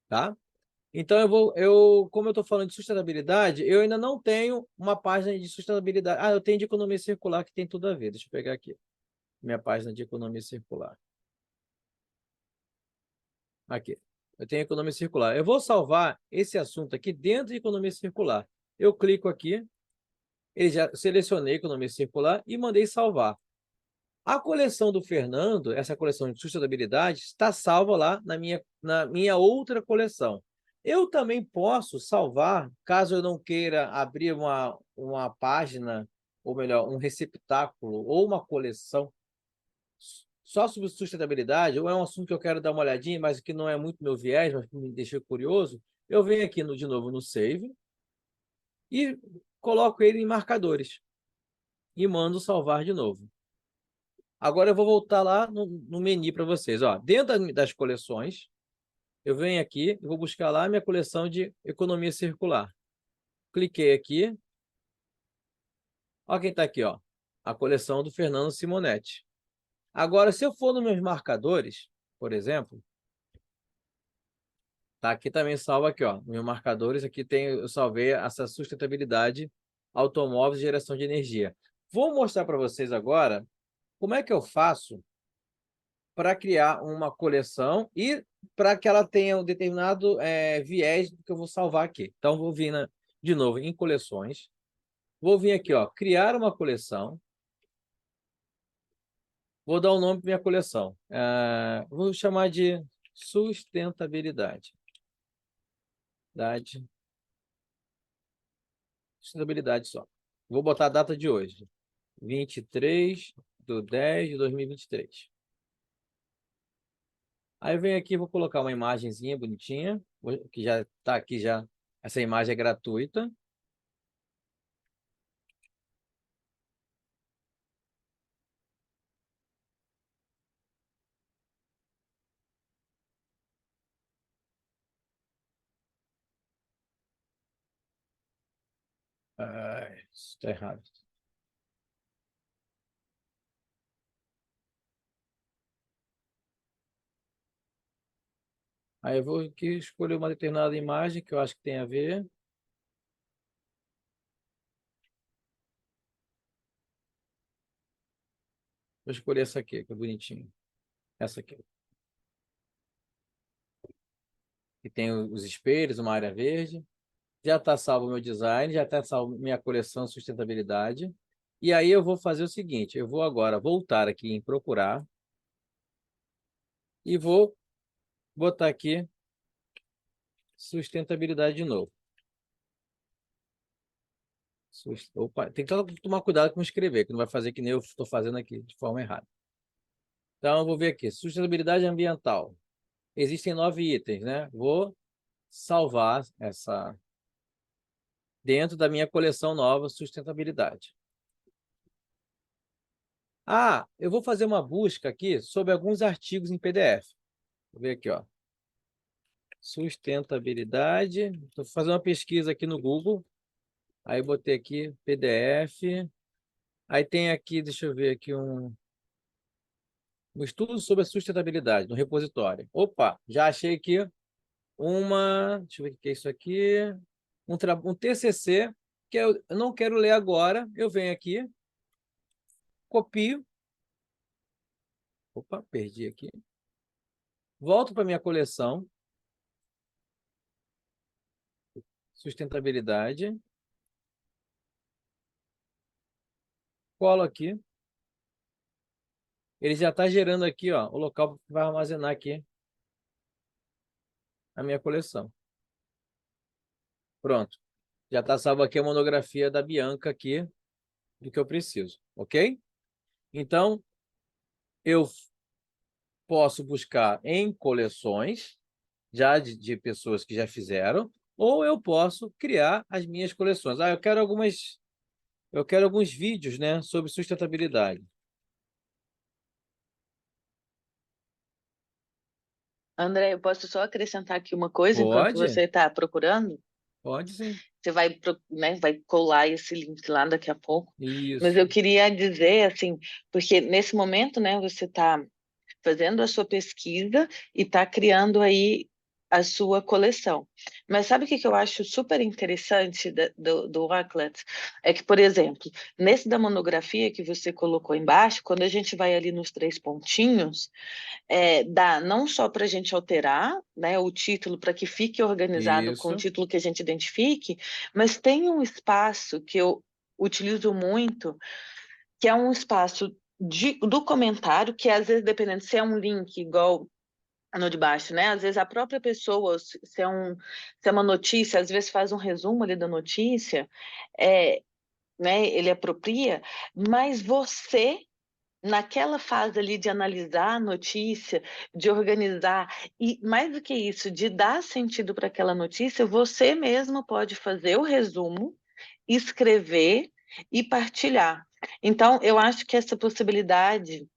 tá? Então, como eu estou falando de sustentabilidade, eu ainda não tenho uma página de sustentabilidade. Ah, eu tenho de economia circular, que tem tudo a ver. Deixa eu pegar aqui, minha página de economia circular. Aqui, eu tenho economia circular. Eu vou salvar esse assunto aqui dentro de economia circular. Eu clico aqui, ele já selecionei economia circular e mandei salvar. A coleção do Fernando, essa coleção de sustentabilidade, está salva lá na minha outra coleção. Eu também posso salvar, caso eu não queira abrir uma página, ou melhor, um receptáculo ou uma coleção só sobre sustentabilidade, ou é um assunto que eu quero dar uma olhadinha, mas que não é muito meu viés, mas que me deixou curioso, eu venho aqui de novo no Save e coloco ele em marcadores e mando salvar de novo. Agora eu vou voltar lá no menu para vocês. Ó, dentro das coleções, eu venho aqui e vou buscar lá a minha coleção de economia circular. Cliquei aqui. Olha quem está aqui, ó. A coleção do Fernando Simonetti. Agora, se eu for nos meus marcadores, por exemplo, tá aqui também salvo aqui, ó. Nos meus marcadores, aqui eu salvei essa sustentabilidade, automóveis e geração de energia. Vou mostrar para vocês agora como é que eu faço para criar uma coleção e para que ela tenha um determinado viés do que eu vou salvar aqui. Então, vou vir de novo em coleções. Vou vir aqui, ó, criar uma coleção. Vou dar um nome para minha coleção. Vou chamar de sustentabilidade. Sustentabilidade só. Vou botar a data de hoje. 23/10/2023. Aí eu venho aqui, vou colocar uma imagenzinha bonitinha, que já está aqui já. Essa imagem é gratuita. Isso está errado. Aí eu vou aqui escolher uma determinada imagem que eu acho que tem a ver. Vou escolher essa aqui, que é bonitinha. Essa aqui. Que tem os espelhos, uma área verde. Já está salvo o meu design, já está salvo minha coleção sustentabilidade. E aí eu vou fazer o seguinte, eu vou agora voltar aqui em procurar e vou botar aqui sustentabilidade de novo. Opa, tem que tomar cuidado com escrever, que não vai fazer que nem eu estou fazendo aqui, de forma errada. Então, eu vou ver aqui, sustentabilidade ambiental. Existem 9 itens, né? Vou salvar essa dentro da minha coleção nova, sustentabilidade. Ah, eu vou fazer uma busca aqui sobre alguns artigos em PDF. Vou ver aqui, ó. Sustentabilidade. Estou fazendo uma pesquisa aqui no Google. Aí botei aqui PDF. Aí tem aqui, deixa eu ver aqui um estudo sobre a sustentabilidade no repositório. Opa, já achei aqui deixa eu ver o que é isso aqui. Um TCC que eu não quero ler agora. Eu venho aqui, copio. Opa, perdi aqui. Volto para minha coleção. Sustentabilidade. Colo aqui. Ele já está gerando aqui, ó, o local que vai armazenar aqui a minha coleção. Pronto. Já está salvo aqui a monografia da Bianca aqui, do que eu preciso, ok? Então, eu posso buscar em coleções, já de pessoas que já fizeram, ou eu posso criar as minhas coleções. Ah, eu quero alguns vídeos, né, sobre sustentabilidade. André, eu posso só acrescentar aqui uma coisa enquanto Pode? você está procurando? Pode sim. Você vai, né, vai colar esse link lá daqui a pouco. Mas eu Isso. queria dizer, assim, porque nesse momento, né, você está fazendo a sua pesquisa e está criando aí a sua coleção. Mas sabe o que que eu acho super interessante do Rocklet? É que, por exemplo, nesse da monografia que você colocou embaixo, quando a gente vai ali nos 3 pontinhos, dá não só para a gente alterar, né, o título para que fique organizado com o Isso. título que a gente identifique, mas tem um espaço que eu utilizo muito, que é um espaço do comentário, que às vezes, dependendo se é um link igual no de baixo, né? Às vezes a própria pessoa, se é uma notícia, às vezes faz um resumo ali da notícia, né? Ele apropria, mas você naquela fase ali de analisar a notícia, de organizar, e mais do que isso, de dar sentido para aquela notícia, você mesmo pode fazer o resumo, escrever e partilhar. Então, eu acho que essa possibilidade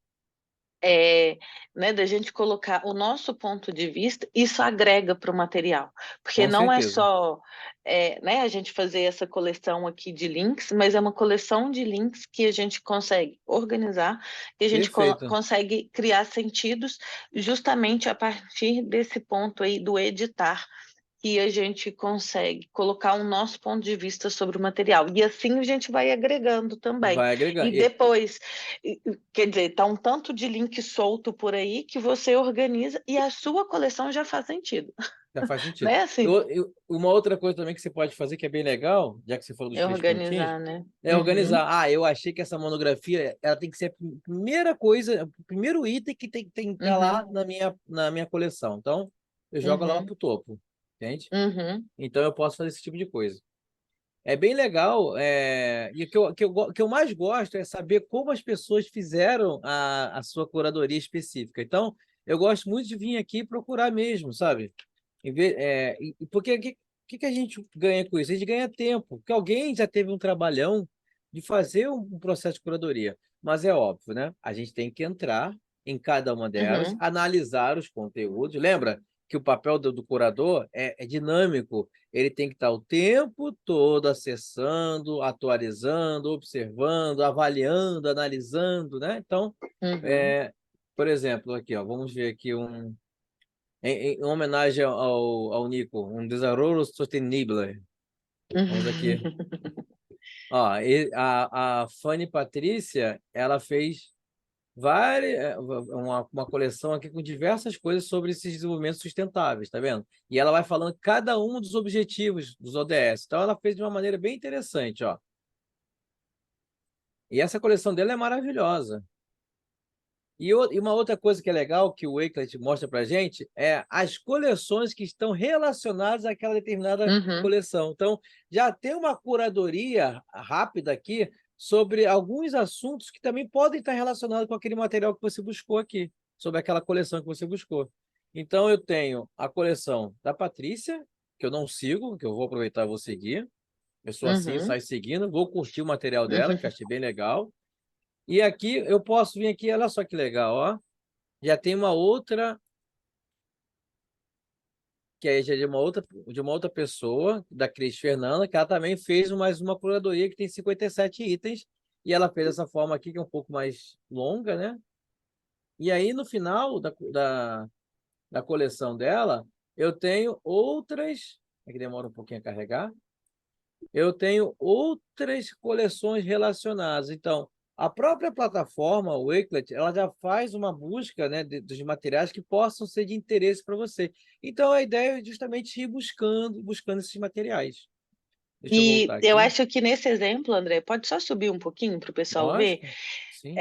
né, da gente colocar o nosso ponto de vista, isso agrega para o material, porque Com não é certeza. só né, a gente fazer essa coleção aqui de links, mas é uma coleção de links que a gente consegue organizar, que a gente Perfeito. consegue criar sentidos justamente a partir desse ponto aí do editar, que a gente consegue colocar o nosso ponto de vista sobre o material. E assim a gente vai agregando também. Vai agregar. E depois, quer dizer, tá um tanto de link solto por aí que você organiza e a sua coleção já faz sentido, Já faz sentido. né? Assim, Uma outra coisa também que você pode fazer, que é bem legal, já que você falou dos é 3 pontinhos, organizar, né? é Uhum, organizar. Ah, eu achei que essa monografia ela tem que ser a primeira coisa, o primeiro item que tem que estar lá uhum, na minha coleção. Então, eu jogo lá uhum, para o topo, entende? uhum, Então, eu posso fazer esse tipo de coisa. É bem legal, e o que eu mais gosto é saber como as pessoas fizeram a sua curadoria específica. Então, eu gosto muito de vir aqui procurar mesmo, sabe? Porque o que a gente ganha com isso? A gente ganha tempo, porque alguém já teve um trabalhão de fazer um processo de curadoria. Mas é óbvio, né? A gente tem que entrar em cada uma delas, uhum, analisar os conteúdos. Lembra que o papel do curador é dinâmico, ele tem que estar o tempo todo acessando, atualizando, observando, avaliando, analisando, né? Então, uhum. é, por exemplo, aqui, ó, vamos ver aqui em homenagem ao Nico, um desarrollo sostenible. Vamos aqui. Ó, a Fanny Patrícia, ela fez uma coleção aqui com diversas coisas sobre esses desenvolvimentos sustentáveis, tá vendo? E ela vai falando cada um dos objetivos dos ODS. Então, ela fez de uma maneira bem interessante, ó. E essa coleção dela é maravilhosa. E uma outra coisa que é legal, que o Wakelet mostra para a gente, é as coleções que estão relacionadas àquela determinada Uhum. coleção. Então, já tem uma curadoria rápida aqui sobre alguns assuntos que também podem estar relacionados com aquele material que você buscou aqui, sobre aquela coleção que você buscou. Então, eu tenho a coleção da Patrícia, que eu não sigo, que eu vou aproveitar e vou seguir. Eu sou assim, Uhum. saio seguindo, vou curtir o material dela, que eu achei bem legal. E aqui, eu posso vir aqui, olha só que legal, ó. Já tem uma outra, que aí já é de uma outra pessoa, da Cris Fernanda, que ela também fez mais uma curadoria que tem 57 itens, e ela fez dessa forma aqui, que é um pouco mais longa, né? E aí, no final da coleção dela, eu tenho outras, é que demora um pouquinho a carregar, eu tenho outras coleções relacionadas. Então, a própria plataforma, o Wakelet, ela já faz uma busca, né, dos materiais que possam ser de interesse para você. Então, a ideia é justamente ir buscando esses materiais. Deixa eu E voltar eu aqui. acho que nesse exemplo, André, pode só subir um pouquinho para o pessoal ver? Lógico, sim.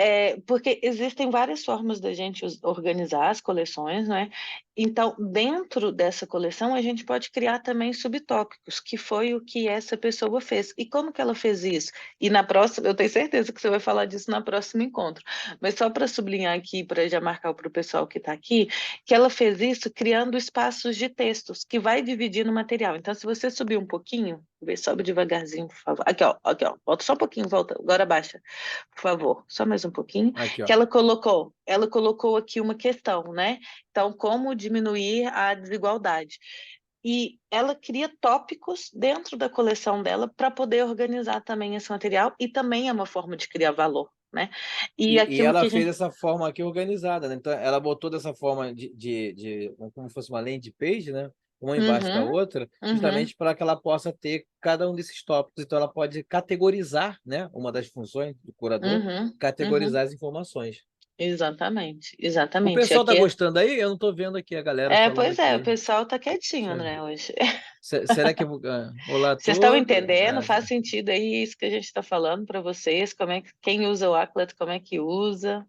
Porque existem várias formas da gente organizar as coleções, né? Então, dentro dessa coleção, a gente pode criar também subtópicos, que foi o que essa pessoa fez. E como que ela fez isso? E na próxima, eu tenho certeza que você vai falar disso no próximo encontro. Mas só para sublinhar aqui, para já marcar para o pessoal que está aqui, que ela fez isso criando espaços de textos, que vai dividir no material. Então, se você subir um pouquinho, sobe devagarzinho, por favor. Aqui, ó, volta só um pouquinho, volta, agora baixa por favor, só mais um pouquinho, Aqui, que ó. ela colocou aqui uma questão, né? Então, como diminuir a desigualdade? E ela cria tópicos dentro da coleção dela para poder organizar também esse material e também é uma forma de criar valor, né? E E aquilo que ela a fez gente... dessa forma aqui organizada, né? Então, ela botou dessa forma como se fosse uma landing page, né? Uma embaixo da Uhum, outra, uhum, justamente para que ela possa ter cada um desses tópicos. Então, ela pode categorizar, né? Uma das funções do curador, uhum, uhum. categorizar as informações. Exatamente, O exatamente. pessoal está Aqui gostando aí? Eu não estou vendo aqui a galera falando pois é, o aqui. pessoal tá quietinho, Deixa eu né, ver. hoje. Será que eu vou... Olá a Vocês estão todos. entendendo? Faz sentido aí isso que a gente está falando para vocês? Como é que quem usa o Aclet, como é que usa?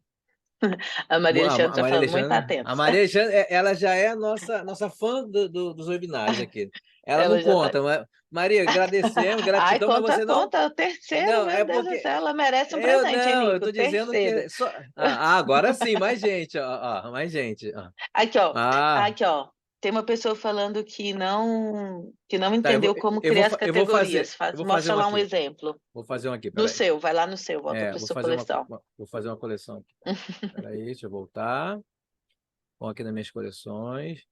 A Maria Alexandre A está Maria falando muito Alexandre, atenta. ela já é a nossa fã dos webinários aqui. Ela não Ela já está. conta, mas, Maria, agradecemos, Ai, gratidão, mas conta, você não. conta. O terceiro, Não, meu é Deus do porque. céu, ela merece um Eu presente, hein, não, eu Nico? estou dizendo que Terceiro. é só. Agora sim, mais gente, mais gente. Ó. Aqui, ó. Ah, Aqui, ó. Tem uma pessoa falando que não tá, entendeu como eu criar vou, as eu vou fazer, categorias. eu vou fazer Mostra um lá um aqui. exemplo. Vou fazer um aqui, No peraí. seu, vai lá no seu, volta para Vou sua fazer coleção. vou fazer uma coleção aqui. Peraí, deixa eu voltar. Vamos aqui nas minhas coleções.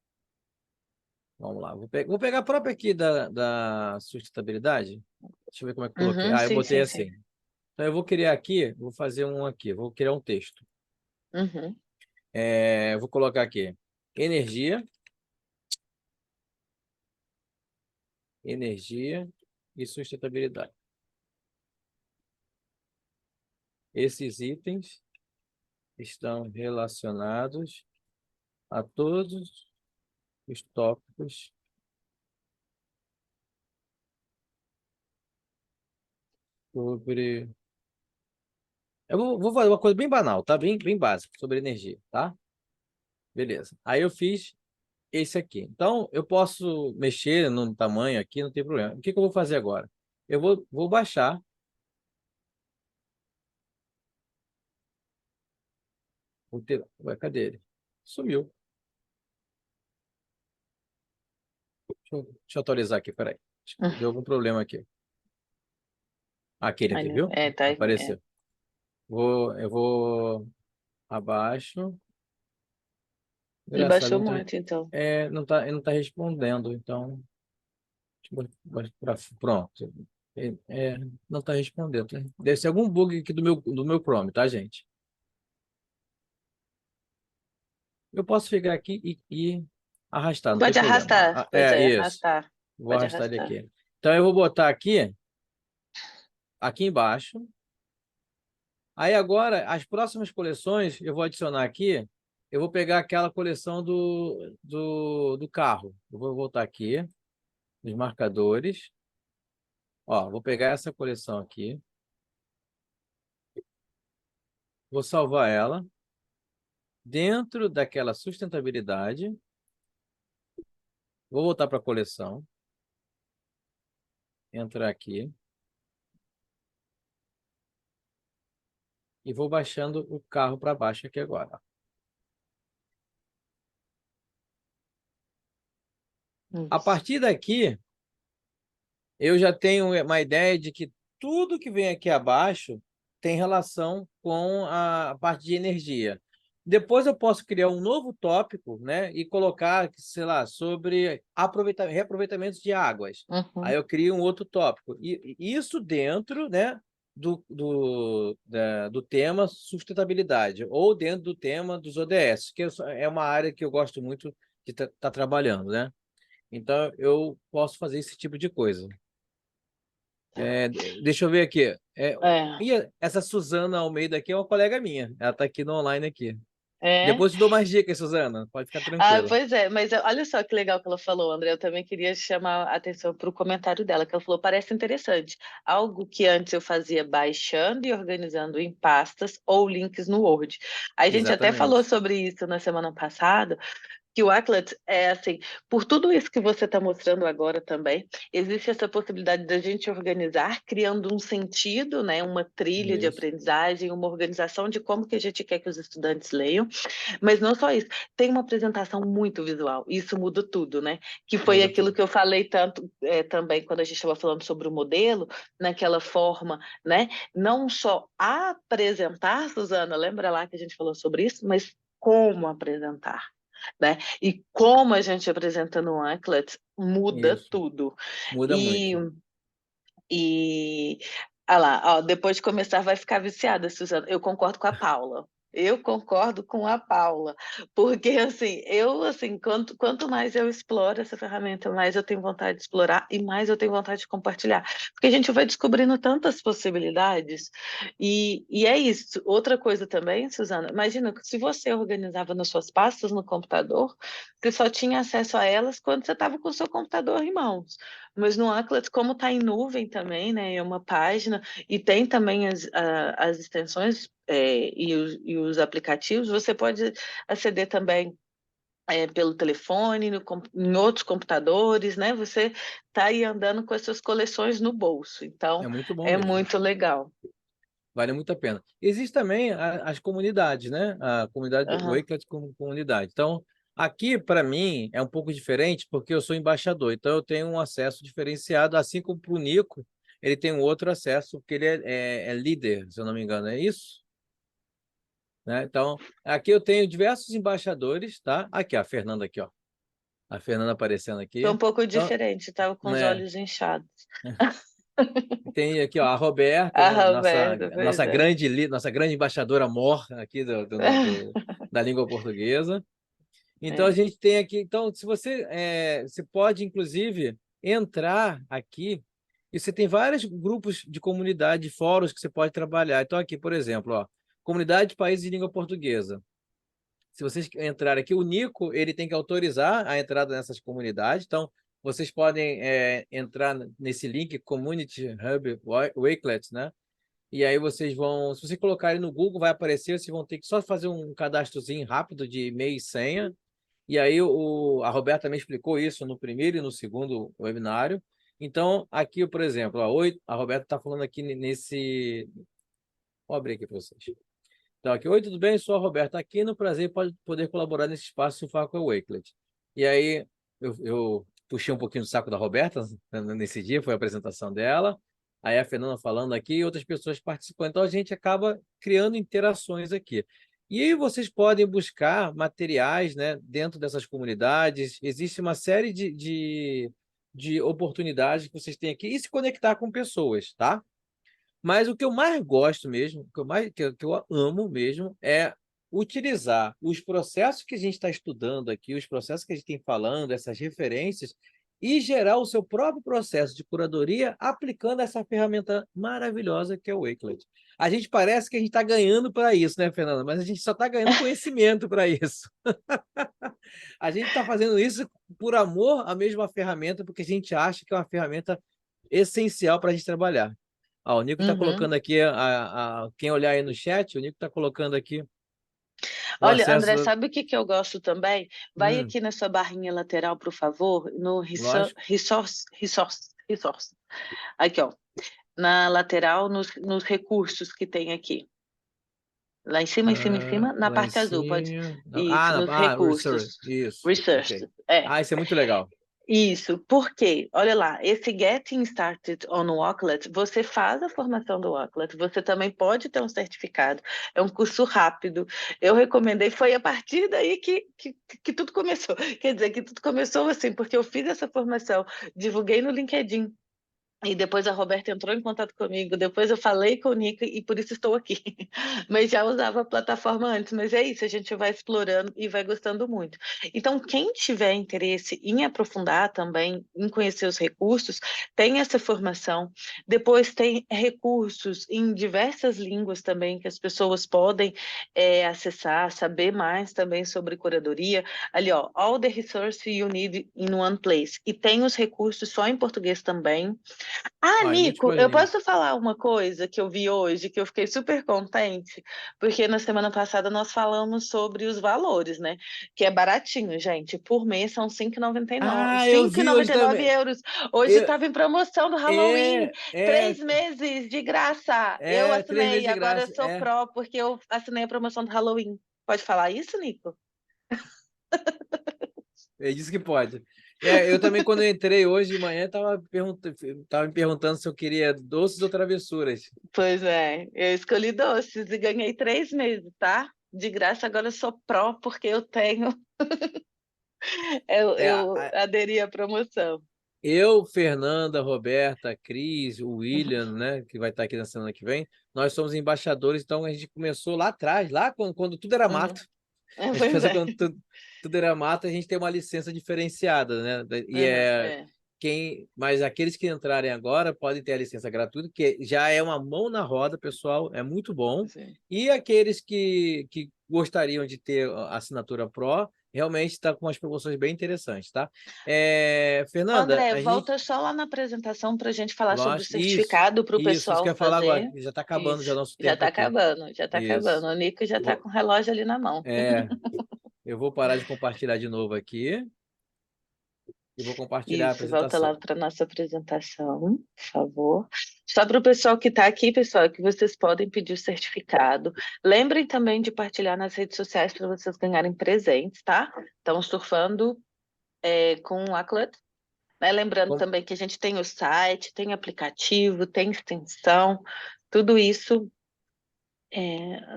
Vamos lá. Vou pegar a própria aqui da sustentabilidade. Deixa eu ver como é que eu coloquei. Uhum, Ah, eu sim, botei sim, sim. assim. Então, eu vou criar aqui, vou fazer um aqui. Vou criar um texto. Uhum. Vou colocar aqui. Energia, energia e sustentabilidade. Esses itens estão relacionados a todos os tópicos sobre... vou fazer uma coisa bem banal, tá? Bem básica, sobre energia, tá? Beleza. Aí eu fiz esse aqui. Então, eu posso mexer no tamanho aqui, não tem problema. O que que eu vou fazer agora? Eu vou baixar. Ué, cadê ele? Sumiu. Deixa eu atualizar aqui, peraí. Acho que deu algum problema aqui. Aquele aqui, Olha, viu? tá, Apareceu. Eu vou abaixo. ele Engraçado, baixou não tá, muito, então. ele não tá respondendo, então. Pronto. Não está respondendo. Deve ser algum bug aqui do meu Chrome, tá, gente? Eu posso chegar aqui e arrastar, não tem Pode problema. arrastar, pois é, Isso. arrastar. Vou Pode arrastar ele arrastar. aqui. Então, eu vou botar aqui embaixo. Aí, agora, as próximas coleções, eu vou adicionar aqui. Eu vou pegar aquela coleção do carro. Eu vou voltar aqui, nos marcadores. Ó, vou pegar essa coleção aqui. Vou salvar ela. Dentro daquela sustentabilidade. Vou voltar para a coleção. Entrar aqui. e vou baixando o carro para baixo aqui agora. A Isso. partir daqui, eu já tenho uma ideia de que tudo que vem aqui abaixo tem relação com a parte de energia. Depois eu posso criar um novo tópico, né, e colocar, sei lá, sobre reaproveitamentos de águas. Aí Uhum. eu crio um outro tópico. E isso dentro, né, do tema sustentabilidade, ou dentro do tema dos ODS, que é uma área que eu gosto muito de estar trabalhando, né? Então, eu posso fazer esse tipo de coisa. Deixa eu ver aqui. É. Essa Suzana Almeida aqui é uma colega minha. Ela está aqui no online aqui. É. Depois eu te dou mais dicas, Suzana. Pode ficar Ah, tranquila. pois é, mas olha só que legal que ela falou, André. Eu também queria chamar a atenção para o comentário dela, que ela falou: parece interessante. Algo que antes eu fazia baixando e organizando em pastas ou links no Word. A gente até falou Exatamente. sobre isso na semana passada, que o Wakelet é assim, por tudo isso que você está mostrando agora também, existe essa possibilidade da gente organizar, criando um sentido, né, uma trilha de Isso. aprendizagem, uma organização de como que a gente quer que os estudantes leiam, mas não só isso, tem uma apresentação muito visual, isso muda tudo, né? Que foi Muda aquilo tudo. que eu falei tanto também quando a gente estava falando sobre o modelo, naquela forma, né? Não só apresentar, Suzana, lembra lá que a gente falou sobre isso, mas como apresentar, né? E como a gente apresenta no Anklet muda Isso. tudo. Muda E, muito. ah lá, ó, depois de começar vai ficar viciada, Suzana. Eu concordo com a Paula. Eu concordo com a Paula, porque assim, quanto mais eu exploro essa ferramenta, mais eu tenho vontade de explorar e mais eu tenho vontade de compartilhar, porque a gente vai descobrindo tantas possibilidades e é isso. Outra coisa também, Suzana, imagina que se você organizava nas suas pastas no computador, você só tinha acesso a elas quando você estava com o seu computador em mãos. Mas no Atlas, como está em nuvem também, né, é uma página, e tem também as extensões e os aplicativos, você pode aceder também pelo telefone, em outros computadores, né? Você está aí andando com as suas coleções no bolso. Então, É muito bom é mesmo. muito legal. Vale muito a pena. Existe também as comunidades, né? A comunidade do Aham. Wakelet como comunidade. Então, aqui, para mim, é um pouco diferente, porque eu sou embaixador. Então, eu tenho um acesso diferenciado, assim como para o Nico, ele tem um outro acesso, porque ele é líder, se eu não me engano, é isso? Né? Então, aqui eu tenho diversos embaixadores, tá? Aqui, a Fernanda aqui, ó. A Fernanda aparecendo Foi aqui. um pouco Então, diferente, estava com os né? olhos inchados. Tem aqui, ó, a Roberta, Ah, né? Nossa, Roberto, pois nossa é. grande, nossa grande embaixadora mor aqui da língua portuguesa. Então, a É. gente tem aqui. Então, se você pode, inclusive, entrar aqui e você tem vários grupos de comunidade, fóruns que você pode trabalhar. Então, aqui, por exemplo, ó, comunidade de países de língua portuguesa. Se vocês entrarem aqui, o Nico ele tem que autorizar a entrada nessas comunidades. Então, vocês podem entrar nesse link Community Hub Wakelet, né? E aí vocês vão, se vocês colocarem no Google, vai aparecer, vocês vão ter que só fazer um cadastrozinho rápido de e-mail e senha. E aí a Roberta também explicou isso no primeiro e no segundo webinário. Então, aqui, por exemplo, ó, oi, a Roberta está falando aqui nesse. Vou abrir aqui para vocês. Então, aqui, oi, tudo bem? Sou a Roberta Aquino, prazer pode poder colaborar nesse espaço do Faco Wakelet. E aí, eu puxei um pouquinho do saco da Roberta nesse dia, foi a apresentação dela. Aí a Fernanda falando aqui e outras pessoas participando. Então, a gente acaba criando interações aqui. E aí vocês podem buscar materiais, né, dentro dessas comunidades. Existe uma série de oportunidades que vocês têm aqui e se conectar com pessoas, tá? Mas o que eu mais gosto mesmo, o que eu amo mesmo, é utilizar os processos que a gente está estudando aqui, os processos que a gente tem falando, essas referências, e gerar o seu próprio processo de curadoria aplicando essa ferramenta maravilhosa que é o Wakelet. A gente parece que a gente está ganhando para isso, né, Fernanda? Mas a gente só está ganhando conhecimento para isso. A gente está fazendo isso por amor à mesma ferramenta, porque a gente acha que é uma ferramenta essencial para a gente trabalhar. O Nico está Uhum. colocando aqui, quem olhar aí no chat, o Nico está colocando aqui o Olha, André, acesso. sabe o que que eu gosto também? Vai aqui na sua barrinha lateral, por favor, no Lógico. Resource. Aqui, ó, na lateral, nos recursos que tem aqui. Lá em cima, em cima, em Ah, cima, na lá em parte azul, pode. cima. Isso, nos Research. recursos. Isso, Research. ok. É. Ah, isso é muito legal. Isso, porque, olha lá, esse Getting Started on Walklet, você faz a formação do Walklet, você também pode ter um certificado, é um curso rápido. Eu recomendei, foi a partir daí que tudo começou. Quer dizer, que tudo começou assim, porque eu fiz essa formação, divulguei no LinkedIn. E depois a Roberta entrou em contato comigo, depois eu falei com o Nico e por isso estou aqui. Mas já usava a plataforma antes, mas é isso, a gente vai explorando e vai gostando muito. Então, quem tiver interesse em aprofundar também, em conhecer os recursos, tem essa formação. Depois tem recursos em diversas línguas também que as pessoas podem acessar, saber mais também sobre curadoria. Ali, ó, all the resources you need in one place. E tem os recursos só em português também. Ah, Ó, em Nico, múltiplas eu línguas. posso falar uma coisa que eu vi hoje, que eu fiquei super contente, porque na semana passada nós falamos sobre os valores, né? Que é baratinho, gente. Por mês são 5,99, Ah, eu vi hoje 5,99 também. euros. Hoje Eu, estava em promoção do Halloween, é, é, 3 meses de graça. Eu é, 3 meses assinei, de agora eu graça. sou pró, porque eu assinei a promoção do Halloween. Pode falar isso, Nico? É disso que pode. Eu também, quando eu entrei hoje de manhã, tava me perguntando se eu queria doces ou travessuras. Pois é, eu escolhi doces e ganhei 3 meses, tá? De graça, agora eu sou pró, porque eu tenho. Eu, É, eu aderi à promoção. eu, Fernanda, Roberta, Cris, o William, né, que vai estar aqui na semana que vem, nós somos embaixadores, então a gente começou lá atrás, lá quando tudo era Uhum. mato. A gente Pois começou é. quando tudo era mato, a gente tem uma licença diferenciada, né? Uhum, é. Mas aqueles que entrarem agora podem ter a licença gratuita, que já é uma mão na roda, pessoal, é muito bom. Sim. E aqueles que gostariam de ter a assinatura Pro, realmente está com umas promoções bem interessantes, tá? Fernanda, André, a gente. volta só lá na apresentação para a gente falar sobre o Lógico, isso, certificado para o isso que pessoal eu ia falar agora, fazer. já está acabando já Isso. nosso Já tempo está aqui. acabando, já está acabando. Isso. O Nico já Eu está vou, com o relógio ali na mão. é, eu vou parar de compartilhar de novo aqui e vou compartilhar a Isso, volta lá apresentação. para nossa apresentação, por favor. Só para o pessoal que está aqui, pessoal, que vocês podem pedir o certificado. Lembrem também de partilhar nas redes sociais para vocês ganharem presentes, tá? Então, surfando com o Aclat. Né? Lembrando Com- também que a gente tem o site, tem aplicativo, tem extensão, tudo isso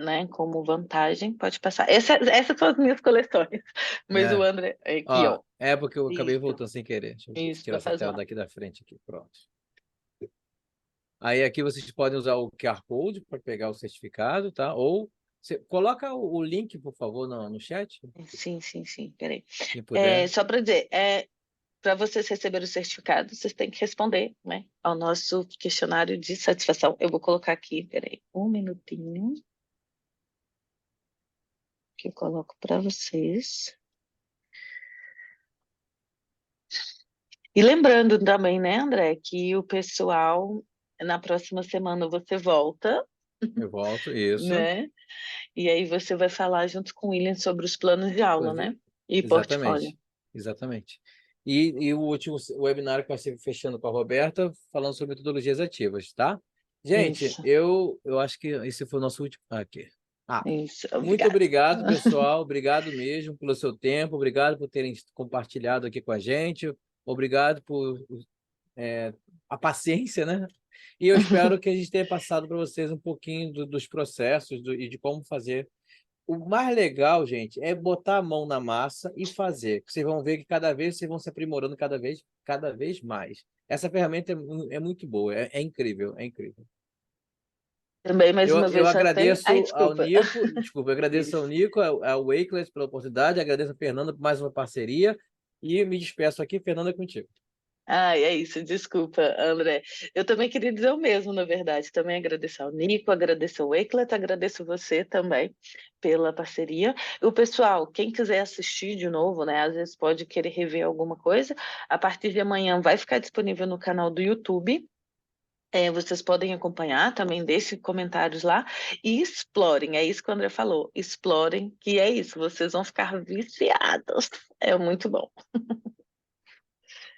né, como vantagem, pode passar. Essas são as minhas coleções, mas o É, André, aqui, ó, ó, é porque eu acabei isso, voltando sem querer. Deixa eu isso, tirar para essa fazer tela uma. daqui da frente aqui, pronto. Aí aqui vocês podem usar o QR Code para pegar o certificado, tá? Ou coloca o link, por favor, no chat, Sim, sim, sim, peraí. quem puder. Só para dizer, para vocês receberem o certificado, vocês têm que responder, né, ao nosso questionário de satisfação. Eu vou colocar aqui, peraí, um minutinho, que eu coloco para vocês. E lembrando também, né, André, que o pessoal, na próxima semana você volta, Eu volto, isso. né? E aí você vai falar junto com o William sobre os planos de aula, Pois é, né? E portfólio. exatamente, exatamente. E o último webinar que vai ser fechando com a Roberta, falando sobre metodologias ativas, tá? Gente, Isso, eu acho que esse foi o nosso último. Aqui. Ah, isso, muito obrigada. obrigado, pessoal. Obrigado mesmo pelo seu tempo. Obrigado por terem compartilhado aqui com a gente. Obrigado por a paciência, né? E eu espero que a gente tenha passado para vocês um pouquinho dos processos e de como fazer. O mais legal, gente, é botar a mão na massa e fazer. Vocês vão ver que cada vez vocês vão se aprimorando cada vez mais. Essa ferramenta é muito boa, é incrível, é incrível. Também, mais uma Eu vez, só tem. Ai, agradeço ao desculpa. Nico, desculpa, eu agradeço ao Isso. Nico, ao Wakelet pela oportunidade, agradeço a Fernanda por mais uma parceria e me despeço aqui, Fernanda, é contigo. Ai, é isso, desculpa, André. Eu também queria dizer o mesmo, na verdade. Também agradecer ao Nico, agradeço ao Wakelet, agradeço você também pela parceria. O pessoal, quem quiser assistir de novo, né, às vezes pode querer rever alguma coisa, a partir de amanhã vai ficar disponível no canal do YouTube. Vocês podem acompanhar, também deixem comentários lá e explorem, é isso que o André falou, explorem, que é isso, vocês vão ficar viciados, é muito bom.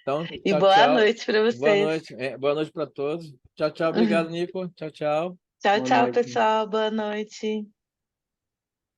Então, E tchau, boa tchau. noite para Boa vocês. noite. Boa noite para todos. Tchau, tchau. Obrigado, Nico. Tchau, tchau. Tchau, Boa tchau, noite. pessoal, boa noite.